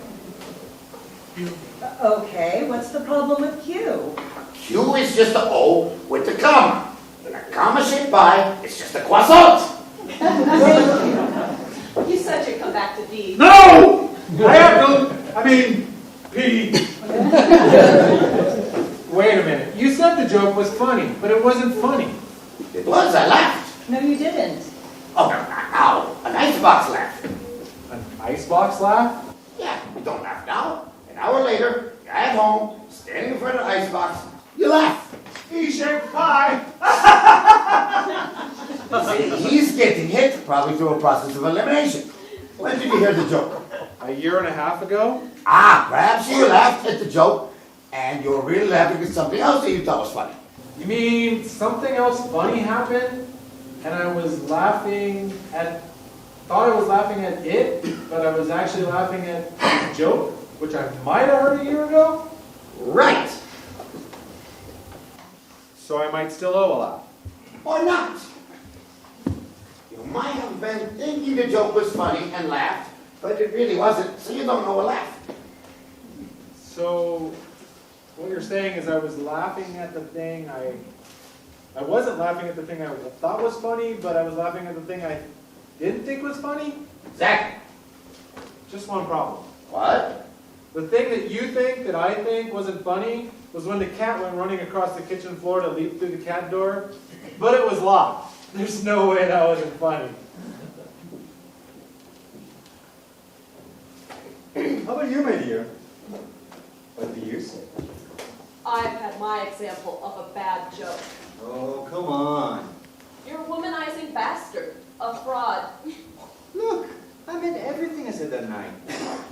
Okay, what's the problem with Q? Q is just the O with the comma. And a comma-shaped pie is just a croissant. You said you'd come back to D. No! I have to, P. Wait a minute. You said the joke was funny, but it wasn't funny. It was, I laughed. No, you didn't. Oh, no, not now. An icebox laugh. An icebox laugh? Yeah, you don't laugh now. An hour later, you're at home, standing in front of the icebox, you laugh. E-shaped pie. He's getting hit, probably through a process of elimination. When did you hear the joke? A year and a half ago? Ah, perhaps you laughed at the joke, and you're really laughing at something else that you thought was funny. You mean something else funny happened? And I was laughing at, thought I was laughing at it, but I was actually laughing at the joke, which I might have heard a year ago? Right. So I might still owe a laugh. Or not. You might have been thinking the joke was funny and laughed, but it really wasn't, so you don't know a laugh. So what you're saying is I was laughing at the thing I wasn't laughing at the thing I thought was funny, but I was laughing at the thing I didn't think was funny? Exactly. Just one problem. What? The thing that you think that I think wasn't funny was when the cat went running across the kitchen floor to leap through the cat door, but it was locked. There's no way that wasn't funny. How about you, my dear? What do you say? I've had my example of a bad joke. Oh, come on. You're a womanizing bastard, a fraud. Look, I meant everything I said that night.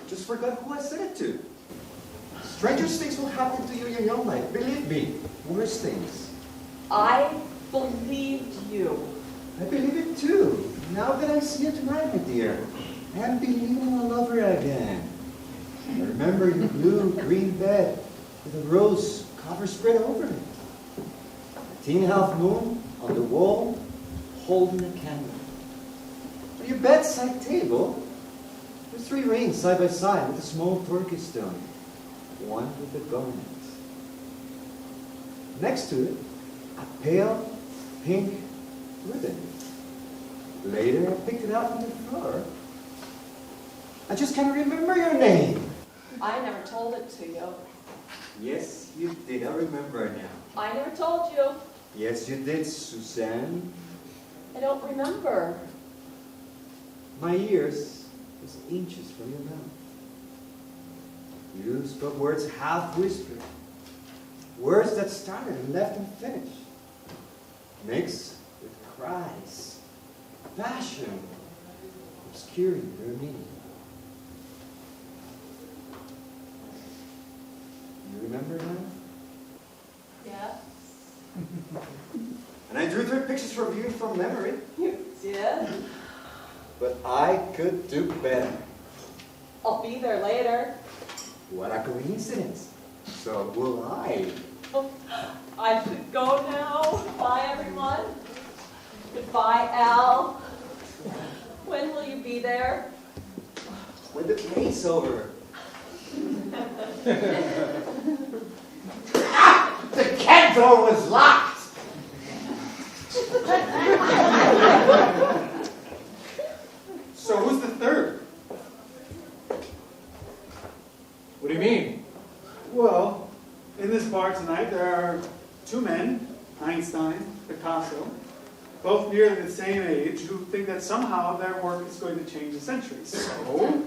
Just forgot who I said it to. Strangest things will happen to you in your own life. Believe me, worse things. I believed you. I believe it too. Now that I see you tonight, my dear, I am believing all over again. I remember your blue-green bed with a rose cover spread over it. A teen half moon on the wall, holding a candle. On your bedside table, there's 3 rings side by side with a small turkey stone, one with a garnet. Next to it, a pale pink ribbon. Later, I picked it out from the floor. I just can't remember your name. I never told it to you. Yes, you did. I remember now. I never told you. Yes, you did, Suzanne. I don't remember. My ears was inches from your mouth. You spoke words half whispered. Words that started and left unfinished. Mixed with cries, passion, obscuring their meaning. You remember now? Yeah. And I drew 3 pictures from you from memory. You did? But I could do better. I'll be there later. What a coincidence. So will I. I should go now. Bye, everyone. Goodbye, Al. When will you be there? When the play's over. The cat door was locked. So who's the third? What do you mean? Well, in this bar tonight there are 2 men, Einstein, Picasso, both nearly the same age, who think that somehow their work is going to change the century. So,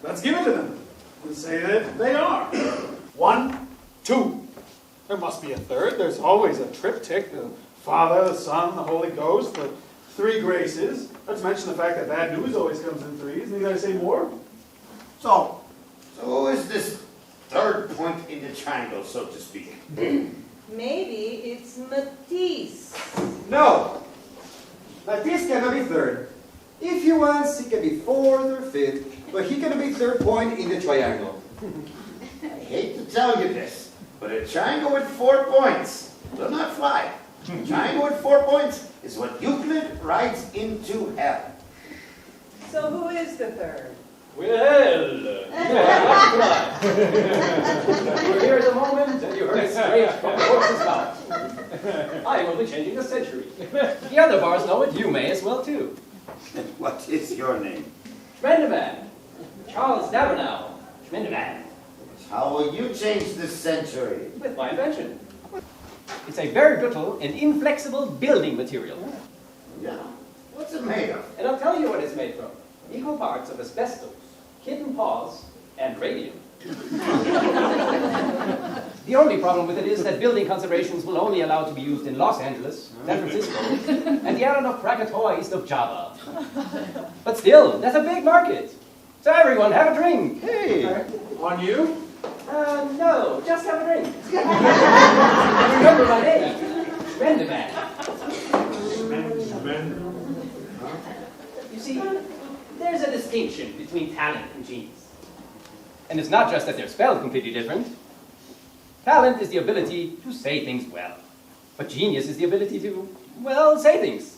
let's give it to them and say that they are. 1, 2. There must be a third. There's always a triptych, the Father, the Son, the Holy Ghost, the 3 graces. Let's mention the fact that bad news always comes in 3s. Need I say more? So who is this third point in the triangle, so to speak? Maybe it's Matisse. No! Matisse cannot be third. If he wants, he can be 4th or 5th, but he cannot be 3rd point in the triangle. I hate to tell you this, but a triangle with 4 points will not fly. A triangle with 4 points is what Euclid writes into hell. So who is the third? Well, you were here at the moment and you heard it straight from the horse's mouth. I will be changing the century. The other bars know it, you may as well too. And what is your name? Schmendiman. Charles Davenau. Schmendiman. How will you change the century? With my invention. It's a very brittle and inflexible building material. Yeah. What's it made of? And I'll tell you what it's made from. Equal parts of asbestos, kitten paws, and radium. The only problem with it is that building conservations will only allow to be used in Los Angeles, San Francisco, and the island of Krakatoa east of Java. But still, that's a big market. So everyone, have a drink. Hey. On you? No, just have a drink. Remember my name, Schmendiman. You see, there's a distinction between talent and genius. And it's not just that they're spelled completely different. Talent is the ability to say things well. But genius is the ability to, well, say things.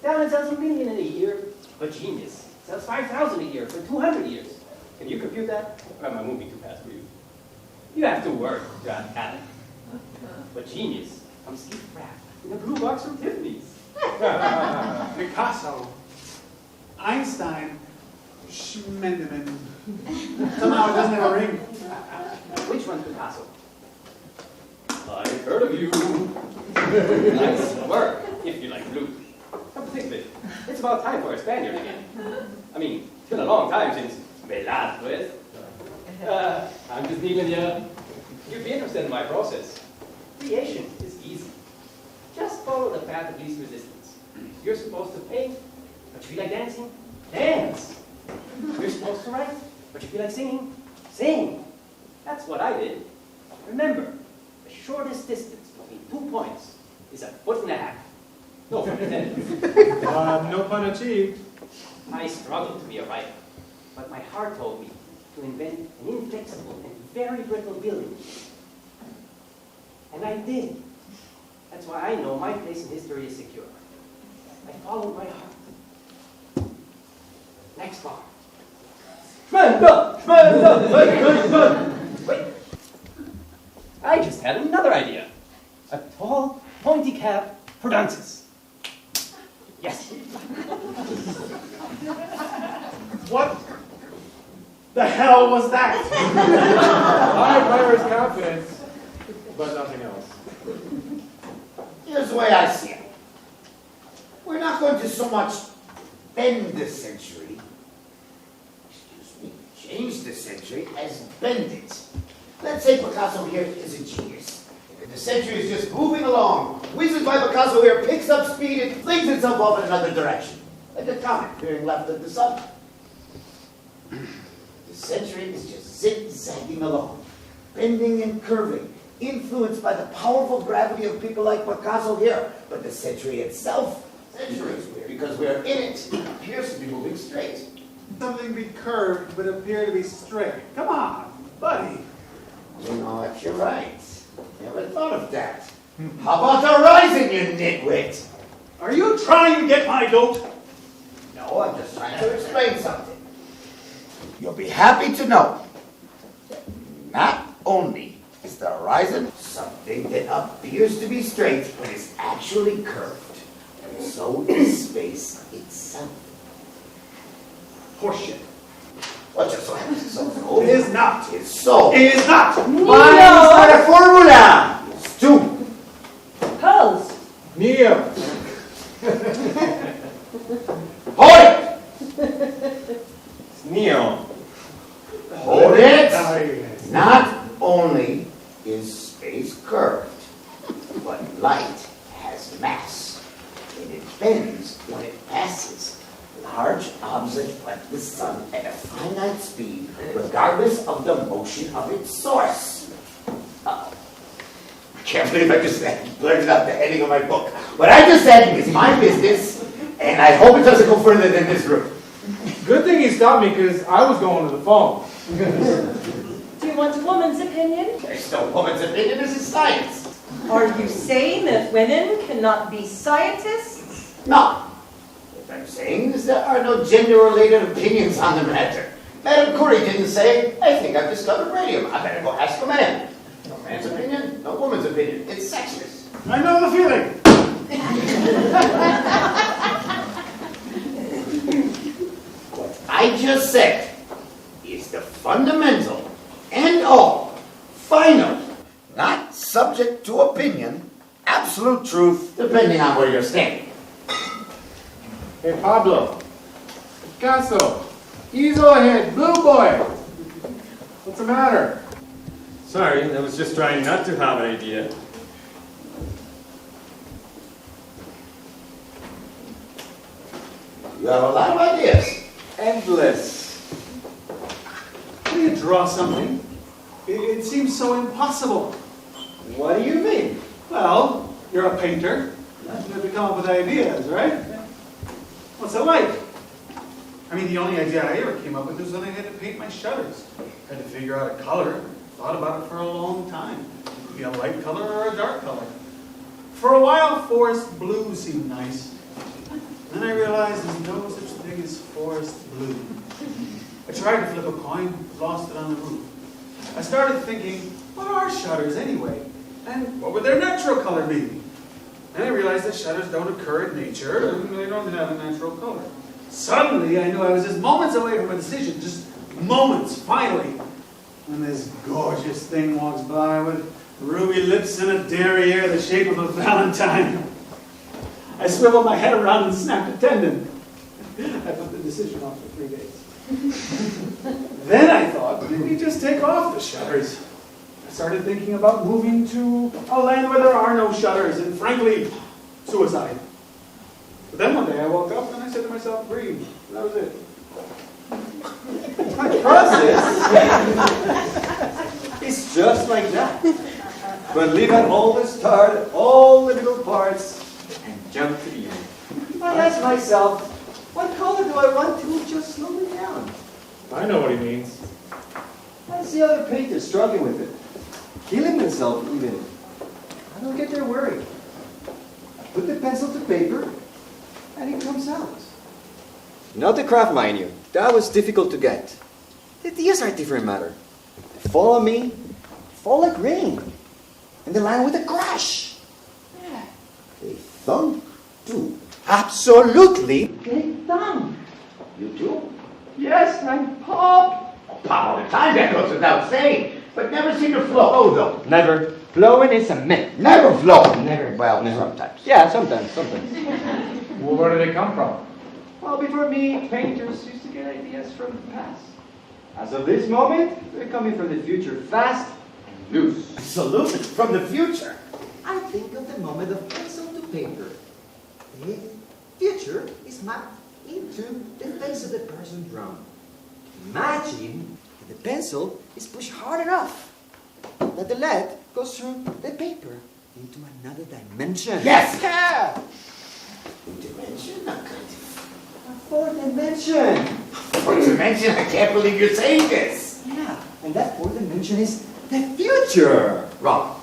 Talent sells 1 million in a year, but genius sells 5,000 a year for 200 years. Can you compute that? Or am I moving too fast for you? You have to work to have talent. But genius comes gift-wrapped in a blue box from Tiffany's. Picasso, Einstein, Schmendiman. Somehow it doesn't have a ring. Which one's Picasso? I've heard of you. Nice work, if you like blue. Come to think of it, it's about time for a Spaniard again. I mean, it's been a long time since Velázquez. I'm just dealing you. You'd be interested in my process. Creation is easy. Just follow the path of least resistance. You're supposed to paint, but you feel like dancing? Dance! You're supposed to write, but you feel like singing? Sing! That's what I did. Remember, the shortest distance between 2 points is 1.5 feet. No pun intended. No pun achieved. I struggled to be a writer, but my heart told me to invent an inflexible and very brittle building. And I did. That's why I know my place in history is secure. I followed my heart. Next bar. Wait. I just had another idea. A tall, pointy cap for dances. Yes. What the hell was that? I admire his confidence, but nothing else. Here's the way I see it. We're not going to so much bend the century, change the century, as bend it. Let's say Picasso here is a genius. And the century is just moving along. Whizzes by Picasso here, picks up speed, and flings itself off in another direction. Like a comet veering left of the sun. The century is just zigzagging along, bending and curving, influenced by the powerful gravity of people like Picasso here. But the century itself, century is weird because we're in it. It appears to be moving straight. Something be curved but appear to be straight. Come on, buddy. You know what, you're right. Never thought of that. How about the horizon, you nitwit? Are you trying to get my goat? No, I'm just trying to explain something. You'll be happy to know that not only is the horizon something that appears to be straight, but is actually curved. And so is space itself. Horseshit. What just so happens is so. It is not. It's so. It is not. Mine's not a formula. It's two. Pose. Neo. Hold it. It's Neo. Hold it. Not only is space curved, but light has mass. And it bends when it passes large objects like the sun at a finite speed, regardless of the motion of its source. I can't believe I just blurted out the heading of my book. What I just said is my business, and I hope it doesn't go further than this room. Good thing he stopped me because I was going to the phone. Do you want a woman's opinion? There's no woman's opinion, this is science. Are you saying that women cannot be scientists? No. What I'm saying is there are no gender-related opinions on the matter. Madame Curie didn't say, I think I've discovered radium. I better go ask a man. No man's opinion, no woman's opinion. It's sexist. I know the feeling. What I just said is the fundamental and all, final, not subject to opinion, absolute truth, depending on where you're standing. Hey, Pablo. Picasso. Easel ahead, blue boy. What's the matter? Sorry, I was just trying not to have an idea. You have a lot of ideas. Endless. How do you draw something? It seems so impossible. What do you mean? Well, you're a painter. You have to come up with ideas, right? What's it like? I mean, the only idea I ever came up with was when I had to paint my shutters. I had to figure out a color. Thought about it for a long time. It could be a light color or a dark color. For a while, forest blue seemed nice. Then I realized there's no such thing as forest blue. I tried to flip a coin, lost it on the roof. I started thinking, what are shutters anyway? And what would their natural color be? And I realized that shutters don't occur in nature, and they don't have a natural color. Suddenly, I knew I was just moments away from a decision, just moments, finally, when this gorgeous thing walks by with ruby lips and a derriere the shape of a valentine. I swiveled my head around and snapped a tendon. I put the decision off for 3 days. Then I thought, maybe just take off the shutters. I started thinking about moving to a land where there are no shutters, and frankly, suicide. But then one day I woke up and I said to myself, breathe. And that was it. My process is just like that. But leave out all the start, all the little parts, and jump to the end. I ask myself, what color do I want to just slow it down? I know what he means. I see other painters struggling with it, killing themselves even. I don't get their worry. I put the pencil to paper, and it comes out. Not the craft, mind you. That was difficult to get. The ideas are a different matter. They fall on me, fall like rain, and they land with a crash. Yeah. They thump too. Absolutely, they thump. You too? Yes, I'm Pop. Pop all the time, that goes without saying. But never seem to flow, though. Never. Flowing is a myth. Never flow. Never. Well, Never. sometimes. Yeah, sometimes. Well, where do they come from? Well, before me, painters used to get ideas from the past. As of this moment, they're coming from the future, fast and loose. Absolutely. From the future. I think of the moment of pencil to paper. The future is mapped into the face of the person drawn. Imagine that the pencil is pushed hard enough that the lead goes through the paper into another dimension. Yes! Yeah! Dimension? Not good. A fourth dimension! Fourth dimension? I can't believe you're saying this. Yeah, and that fourth dimension is the future! Wrong.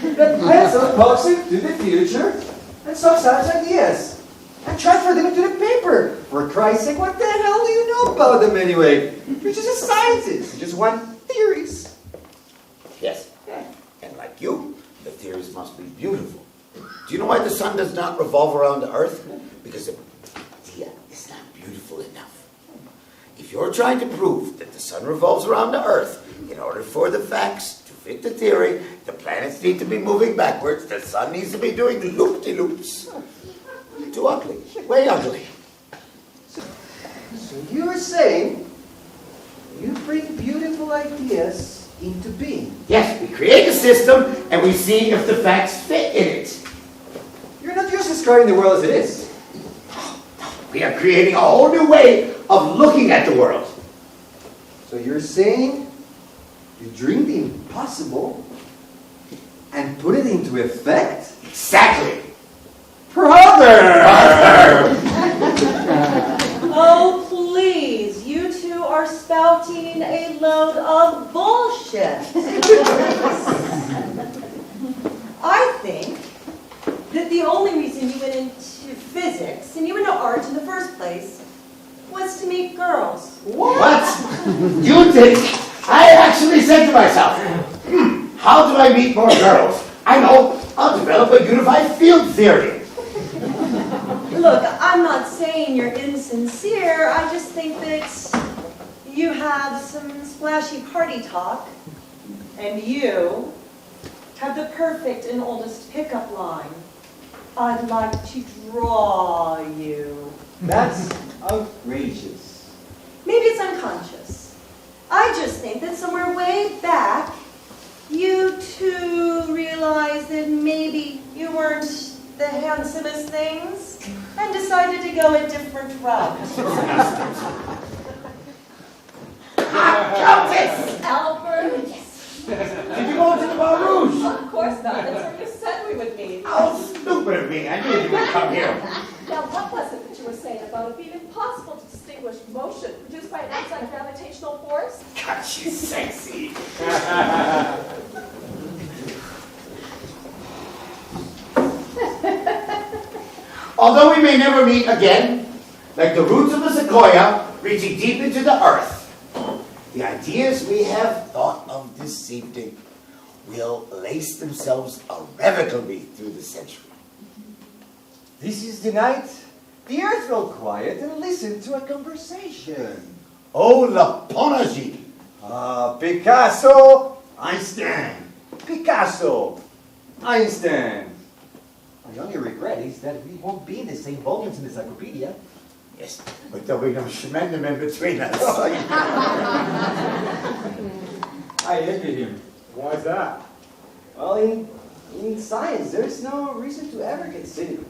The pencil pokes into the future and sucks out ideas and transfers them into the paper. For Christ's sake, what the hell do you know about them anyway? You're just a scientist. You just want theories. Yes. And like you, the theories must be beautiful. Do you know why the sun does not revolve around the earth? Because the idea is not beautiful enough. If you're trying to prove that the sun revolves around the earth, in order for the facts to fit the theory, the planets need to be moving backwards, the sun needs to be doing loop-de-loops. Too ugly. Way ugly. So you're saying you bring beautiful ideas into being. Yes, we create a system and we see if the facts fit in it. You're not just describing the world as it is. We are creating a whole new way of looking at the world. So you're saying you dream the impossible and put it into effect? Exactly. Brother! Oh, please, you two are spouting a load of bullshit. I think that the only reason you went into physics and you went into art in the first place was to meet girls. What? You think? I actually said to myself, how do I meet more girls? I know, I'll develop a unified field theory. Look, I'm not saying you're insincere. I just think that you have some splashy party talk, and you have the perfect and oldest pickup line. I'd like to draw you. That's outrageous. Maybe it's unconscious. I just think that somewhere way back, you two realized that maybe you weren't the handsomest things and decided to go a different route. Countess! Albert! Did you go to the Bar Rouge? Of course not. That's where you said we would meet. How stupid of me. I knew you would come here. Now, what was it that you were saying about it being impossible to distinguish motion produced by an outside gravitational force? God, she's sexy. Although we may never meet again, like the roots of a sequoia reaching deep into the earth, the ideas we have thought of this evening will lace themselves irrevocably through the century. This is the night the earth will quiet and listen to a conversation. Oh, Lapine Agile. Picasso, Einstein. Picasso, Einstein. My only regret is that we won't be in the same volumes in the encyclopedia. Yes, but there'll be no Schmendiman between us. I envy him. Why is that? Well, in science, there's no reason to ever get cynical.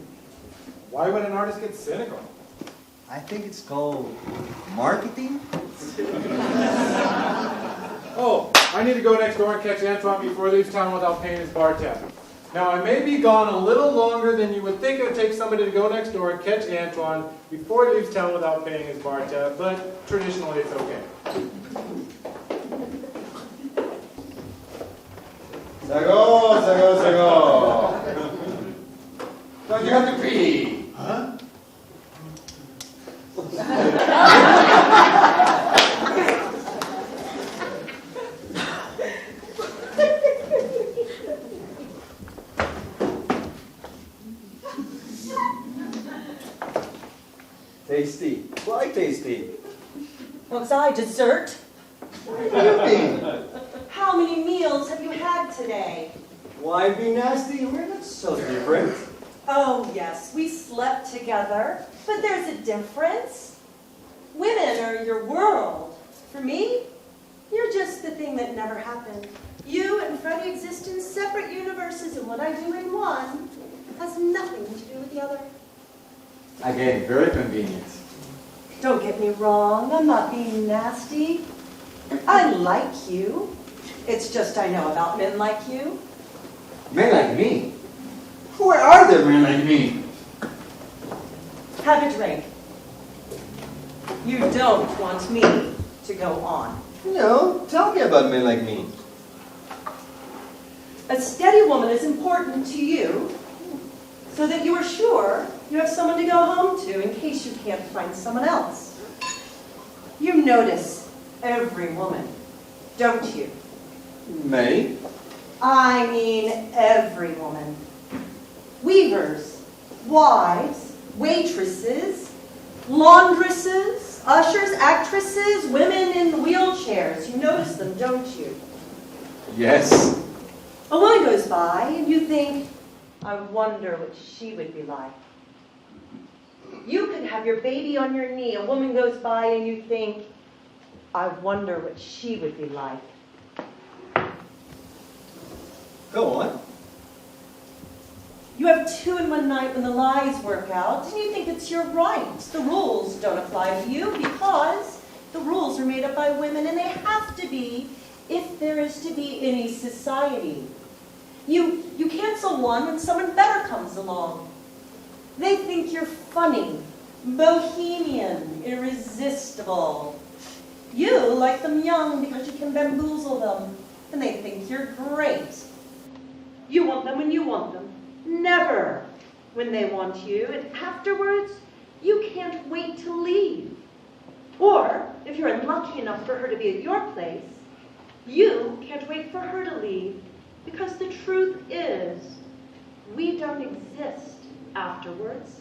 Why would an artist get cynical? I think it's called marketing. Oh, I need to go next door and catch Antoine before he leaves town without paying his bar tab. Now, I may be gone a little longer than you would think it would take somebody to go next door and catch Antoine before he leaves town without paying his bar tab, but traditionally it's okay. Sagot, Sagot, Sagot. Don't you have to pee? Huh? Tasty. Quite tasty. Was I dessert? What do you mean? How many meals have you had today? Why be nasty? We're not so different. Oh, yes, we slept together, but there's a difference. Women are your world. For me, you're just the thing that never happened. You and Freddy exist in separate universes, and what I do in one has nothing to do with the other. Again, very convenient. Don't get me wrong, I'm not being nasty. I like you. It's just I know about men like you. Men like me? Where are there men like me? Have a drink. You don't want me to go on. No, tell me about men like me. A steady woman is important to you, so that you are sure you have someone to go home to in case you can't find someone else. You notice every woman, don't you? Many? I mean every woman. Weavers, wives, waitresses, laundresses, ushers, actresses, women in wheelchairs. You notice them, don't you? Yes. A woman goes by and you think, I wonder what she would be like. You could have your baby on your knee. A woman goes by and you think, I wonder what she would be like. Go on. You have two in one night when the lies work out, and you think it's your right. The rules don't apply to you because the rules are made up by women, and they have to be if there is to be any society. You cancel one when someone better comes along. They think you're funny, bohemian, irresistible. You like them young because you can bamboozle them, and they think you're great. You want them when you want them, never when they want you, and afterwards, you can't wait to leave. Or, if you're unlucky enough for her to be at your place, you can't wait for her to leave, because the truth is, we don't exist afterwards.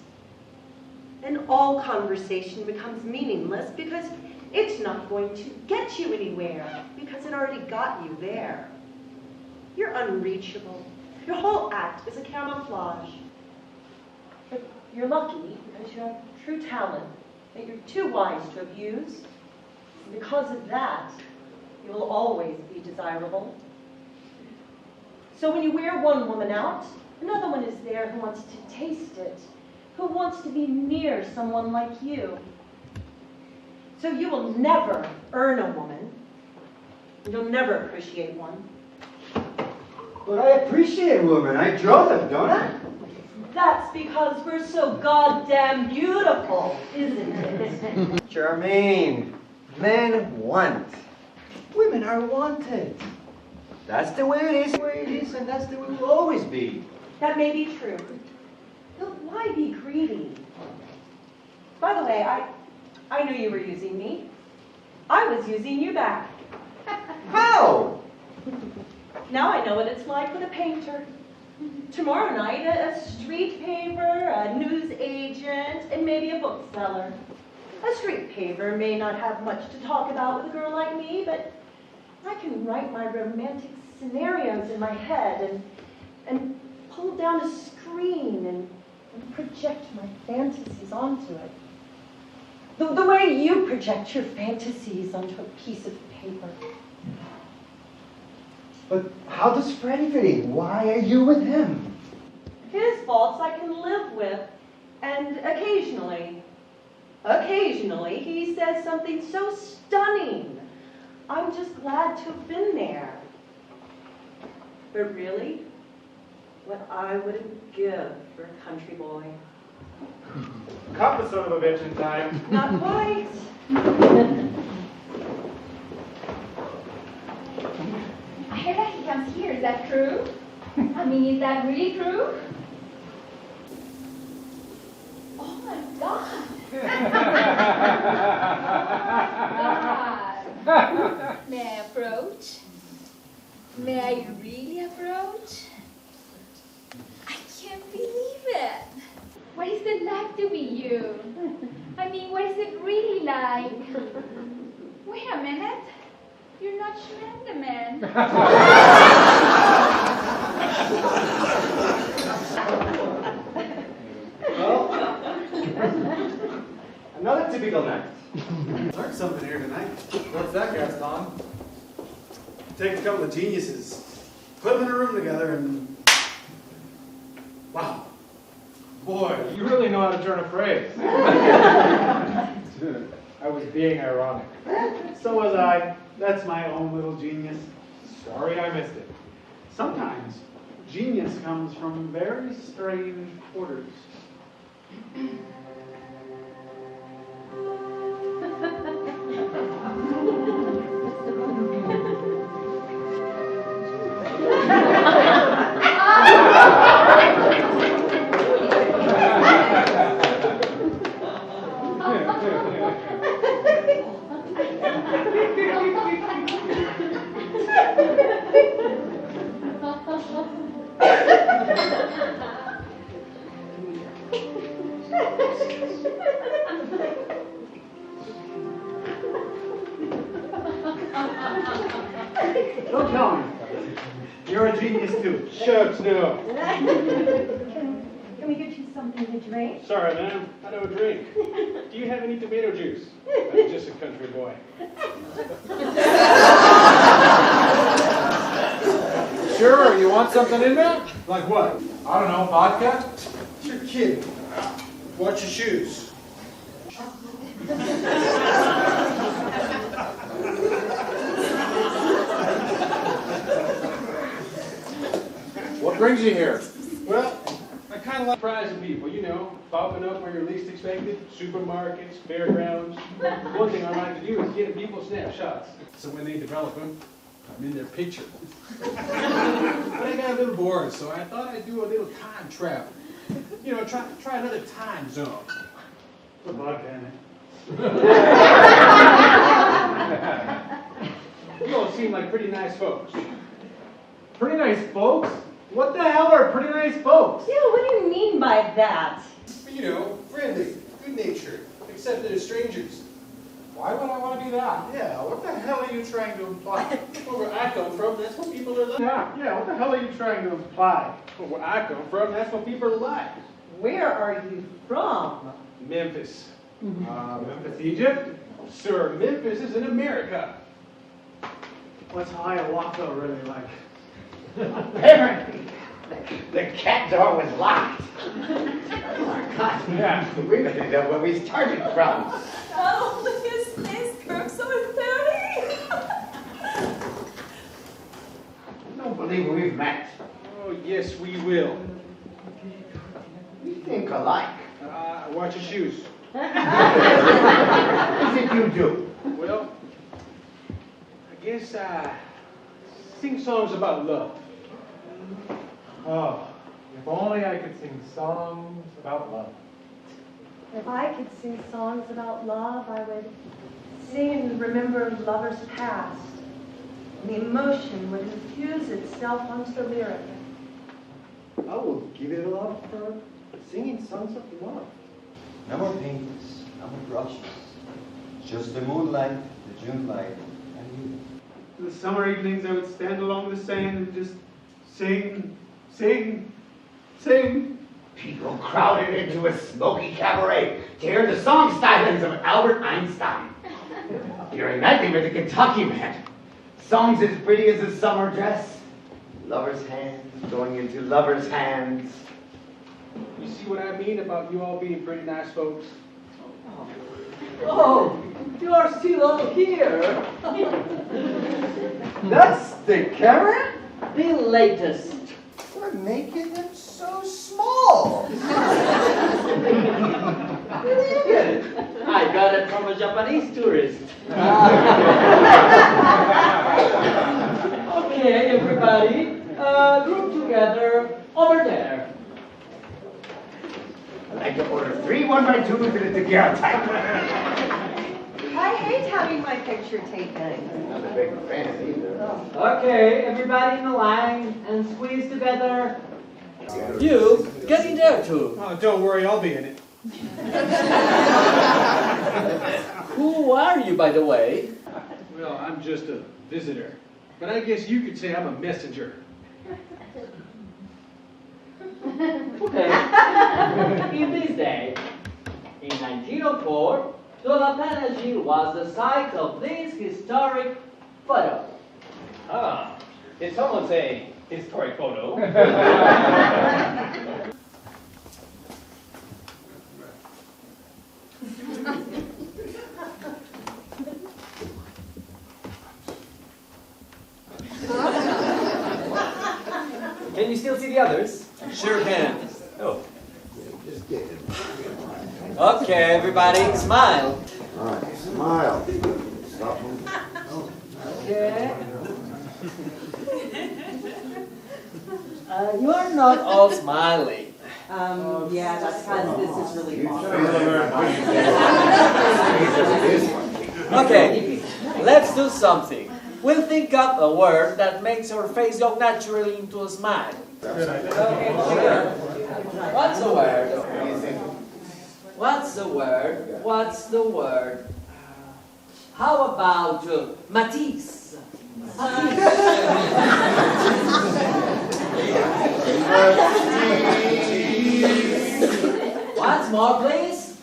And all conversation becomes meaningless because it's not going to get you anywhere, because it already got you there. You're unreachable. Your whole act is a camouflage. But you're lucky because you have true talent that you're too wise to abuse. And because of that, you will always be desirable. So when you wear one woman out, another one is there who wants to taste it, who wants to be near someone like you. So you will never earn a woman. You'll never appreciate one. But I appreciate women. I draw them, don't I? That's because we're so goddamn beautiful, isn't it? Germaine, men want. Women are wanted. That's the way it is, and that's the way it will always be. That may be true. But why be greedy? By the way, I knew you were using me. I was using you back. How? Now I know what it's like with a painter. Tomorrow night, a street paver, a news agent, and maybe a bookseller. A street paver may not have much to talk about with a girl like me, but I can write my romantic scenarios in my head and pull down a screen and project my fantasies onto it. The way you project your fantasies onto a piece of paper. But how does Freddy fit in? Why are you with him? His faults I can live with, and occasionally he says something so stunning. I'm just glad to have been there. But really, what I wouldn't give for a country boy. Caught the son of a bitch in time. Not quite. I heard that he comes here. Is that true? I mean, is that really true? Oh my God! God. May I approach? May I really approach? I can't believe it. What is it like to be you? I mean, what is it really like? Wait a minute. You're not Schmendiman. Well, another typical night. Learned something here tonight. What's that, Gaston? Take a couple of geniuses, put them in a room together, and wow. Boy, you really know how to turn a phrase. I was being ironic. So was I. That's my own little genius. Sorry I missed it. Sometimes genius comes from very strange quarters. Don't tell me. You're a genius too. Shucks, no. Can we get you something to drink? Sorry, ma'am. I don't drink. Do you have any tomato juice? I'm just a country boy. Sure, you want something in there? Like what? I don't know, vodka? You're kidding. Watch your shoes. What brings you here? Well, I kind of like surprising people, you know, popping up where you're least expected, supermarkets, fairgrounds. One thing I like to do is get people snapshots. So when they develop them, I'm in their picture. But I got a little bored, so I thought I'd do a little time travel. You know, try another time zone. Put vodka in it. You all seem like pretty nice folks. Pretty nice folks? What the hell are pretty nice folks? Yeah, what do you mean by that? You know, friendly, good-natured, accepted as strangers. Why would I want to be that? Yeah, what the hell are you trying to imply? Well, where I come from, that's what people are like. Yeah, what the hell are you trying to imply? Well, where I come from, that's what people are like. Where are you from? Memphis. Memphis, Egypt? Sir, Memphis is in America. What's Hiawatha really like? Apparently, the cat door was locked. Oh my God. Yeah. We better know where we started from. Oh, look at his curve, so is Freddy. I don't believe we've met. Oh, yes, we will. We think alike. Watch your shoes. What is it you do? Well, I guess sing songs about love. Oh, if only I could sing songs about love. If I could sing songs about love, I would sing and remember lovers past. And the emotion would infuse itself onto the lyric. I will give it a lot for singing songs of love. No more paints, no more brushes. Just the moonlight, the June light, and you. The summer evenings, I would stand along the sand and just sing, sing, sing. People crowded into a smoky cabaret to hear the song stylings of Albert Einstein. During that, they were the Kentucky man. Songs as pretty as a summer dress. Lovers' hands going into lovers' hands. You see what I mean about you all being pretty nice folks? Oh, you are still all here. That's the camera? The latest. We're making them so small. Where did you get it? I got it from a Japanese tourist. Okay, everybody, group together over there. I'd like to order 3 1x2s and a tequila type. I hate having my picture taken. Not a big fan either. Okay, everybody in the line and squeeze together. You, get in there too. Oh, don't worry, I'll be in it. Who are you, by the way? Well, I'm just a visitor. But I guess you could say I'm a messenger. Okay. In this day, in 1904, the Lapine Agile was the site of this historic photo. Ah, did someone say historic photo? Can you still see the others? Sure can. Oh. Okay, everybody, smile. All right, smile. Stop. Okay. You are not all smiling. Yeah, that's because this is really awesome. Okay, let's do something. We'll think up a word that makes our face go naturally into a smile. What's the word? What's the word? What's the word? How about Matisse? Once more, please.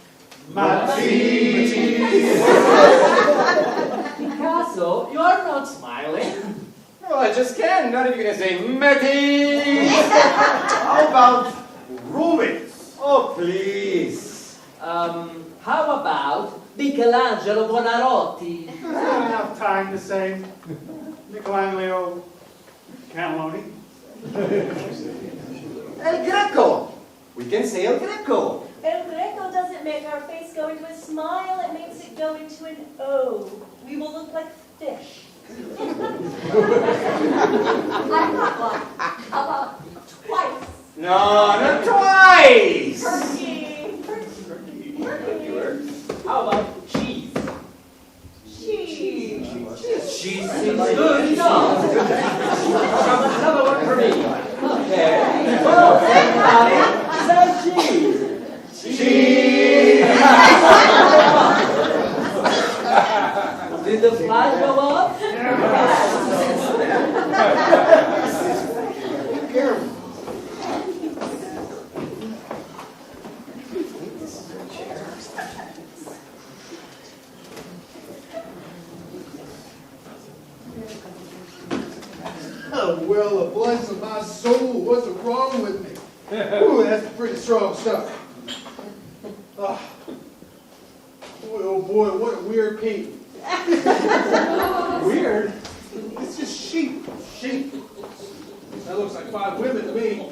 Matisse. Picasso, you are not smiling. Well, I just can't. Not even gonna say Matisse. How about Rubens? Oh, please. How about Michelangelo Buonarroti? Enough time to say Michelangelo Cannelloni. El Greco. We can say El Greco. El Greco doesn't make our face go into a smile, it makes it go into an O. We will look like fish. I've got one. How about twice? No, not twice. Turkey. How about cheese? Cheese. She seems good enough. Another one for me. Okay. Well, everybody, say cheese. Cheese. Did the flash go up? well, bless my soul, what's wrong with me? Ooh, that's pretty strong stuff. Boy, oh boy, what a weird painting. Weird. It's just sheep. Sheep. That looks like 5 women to me.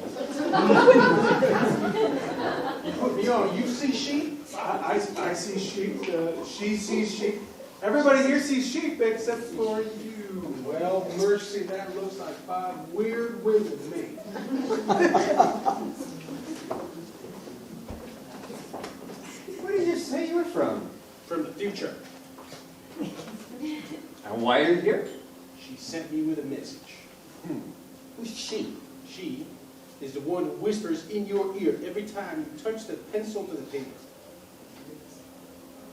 Put me on. You see sheep? I see sheep. She sees sheep. Everybody here sees sheep except for you. Well, mercy, that looks like 5 weird women to me. Where did you say you were from? From the future. And why are you here? She sent me with a message. Who's she? She is the one who whispers in your ear every time you touch the pencil to the paper.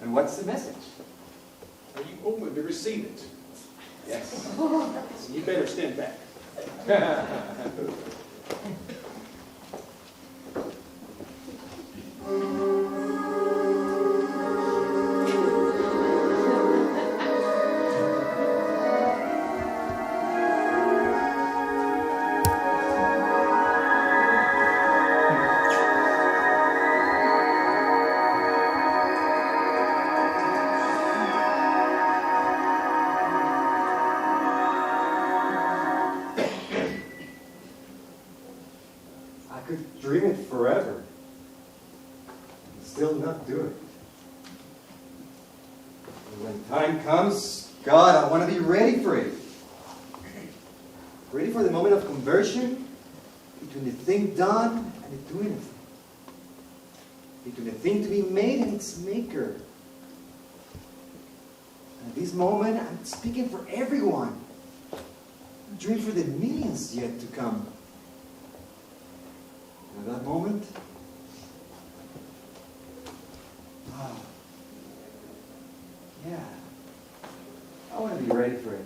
And what's the message? Are you open to receive it? Yes. You better stand back. Dream it forever. Still not do it. And when time comes, God, I want to be ready for it. Ready for the moment of conversion between the thing done and the doing of it. Between the thing to be made and its maker. And at this moment, I'm speaking for everyone. I'm dreaming for the millions yet to come. At that moment, yeah, I want to be ready for it.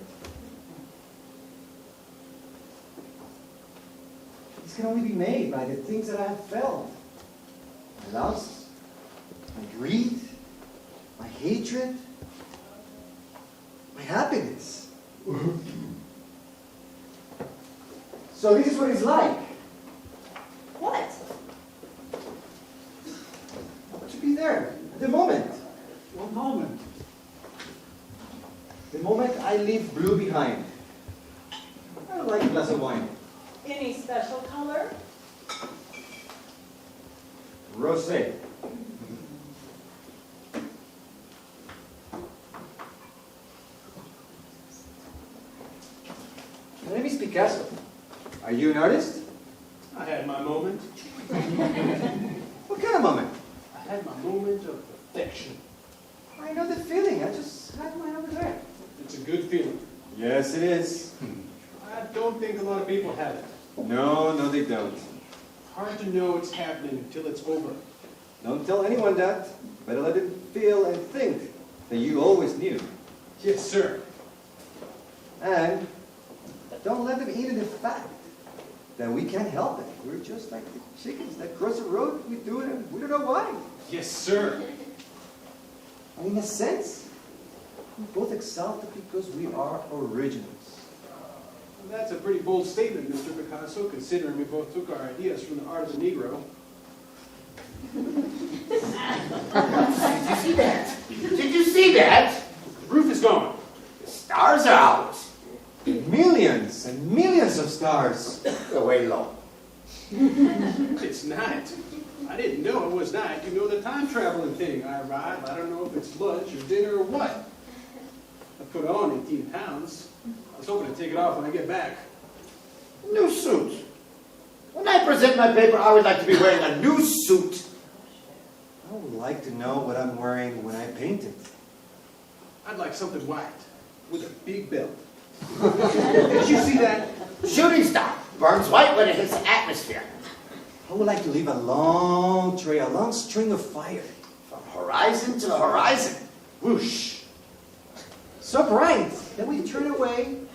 This can only be made by the things that I have felt. My lust, my greed, my hatred, my happiness. So this is what it's like. What? To be there, the moment. What moment? The moment I leave blue behind. I don't like a glass of wine. Any special color? Rosé. My name is Picasso. Are you an artist? I had my moment. What kind of moment? I had my moment of perfection. I know the feeling. I just had mine over there. It's a good feeling. Yes, it is. I don't think a lot of people have it. No, they don't. Hard to know what's happening until it's over. Don't tell anyone that. Better let them feel and think that you always knew. Yes, sir. And don't let them eat in the fact that we can't help it. We're just like the chickens that cross the road. We do it and we don't know why. Yes, sir. And in a sense, we're both exalted because we are originals. Well, that's a pretty bold statement, Mr. Picasso, considering we both took our ideas from the art of the Negro. Did you see that? Did you see that? The roof is gone. The stars are out. Millions and millions of stars. Go way low. It's night. I didn't know it was night. You know the time traveling thing. I arrive. I don't know if it's lunch or dinner or what. I put on 18 pounds. I was hoping to take it off when I get back. New suit. When I present my paper, I would like to be wearing a new suit. I would like to know what I'm wearing when I paint it. I'd like something white with a big belt. Did you see that? Shooting star. Burns white when it hits the atmosphere. I would like to leave a long trail, a long string of fire. From horizon to horizon. Whoosh. So bright that when you turn away, you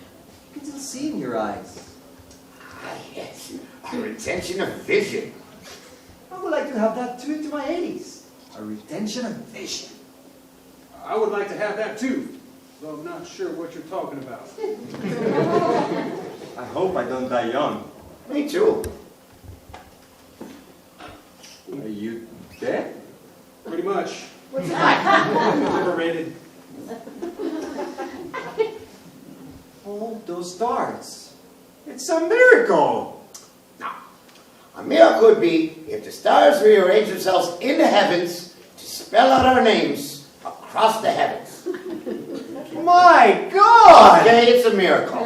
can still see in your eyes. Ah, yes. A retention of vision. I would like to have that too into my 80s. A retention of vision. I would like to have that too, though I'm not sure what you're talking about. I hope I don't die young. Me too. Are you dead? Pretty much. What's that? Liberated. All those stars. It's a miracle. Now, a miracle would be if the stars rearrange themselves in the heavens to spell out our names across the heavens. My God! Okay, it's a miracle.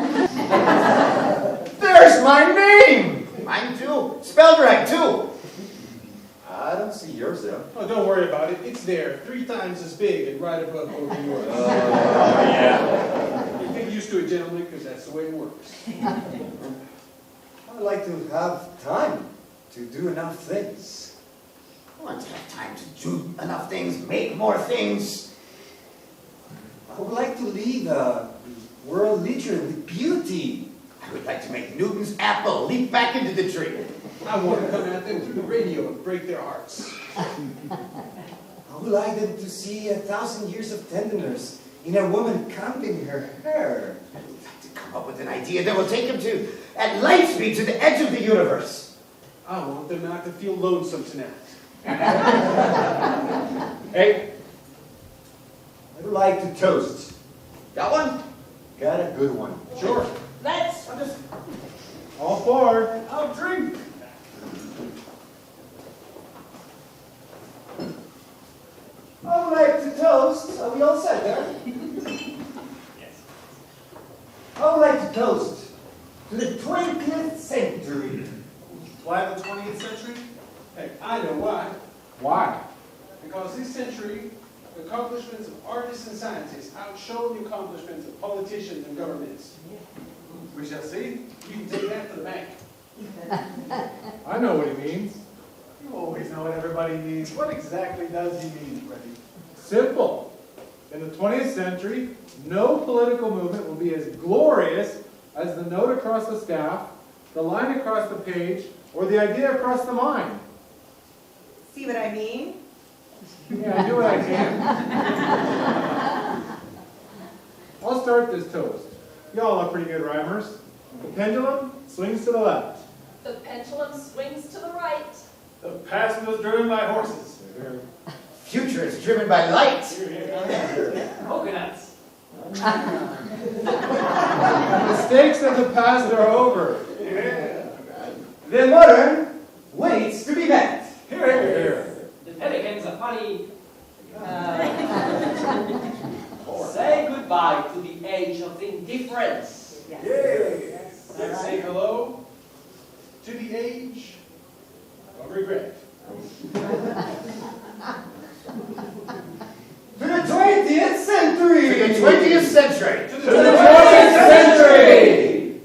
There's my name! Mine too. Spelled right too. I don't see yours though. Oh, don't worry about it. It's there, 3 times as big and right above over yours. Yeah. You get used to it, gentlemen, because that's the way it works. I'd like to have time to do enough things. I want to have time to do enough things, make more things. I would like to leave a world leader with beauty. I would like to make Newton's apple leap back into the tree. I want to come at them through the radio and break their hearts. I would like them to see 1,000 years of tenderness in a woman combing her hair. I would like to come up with an idea that will take them at light speed to the edge of the universe. I want them not to feel lonesome tonight. Hey, I would like to toast. Got one? Got a good one. sure. Let's. All 4. I'll drink. I would like to toast. Are we all set there? Yes. I would like to toast to the 20th century. Why the 20th century? Hey, I know why. Why? Because this century, the accomplishments of artists and scientists outshone the accomplishments of politicians and governments. We shall see. You can take that to the bank. I know what he means. You always know what everybody means. What exactly does he mean, Freddy? Simple. In the 20th century, no political movement will be as glorious as the note across the staff, the line across the page, or the idea across the mind. See what I mean? Yeah, I do what I can. I'll start this toast. Y'all are pretty good rhymers. The pendulum swings to the left. The pendulum swings to the right. The past was driven by horses. Future is driven by light. Coconuts. The mistakes of the past are over. The modern waits to be met. The pelicans are funny. Say goodbye to the age of indifference. Let's say hello to the age of regret. To the 20th century! To the 20th century! To To the 20th century!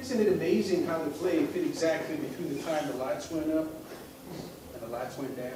Isn't it amazing how the play fit exactly between the time the lights went up and the lights went down?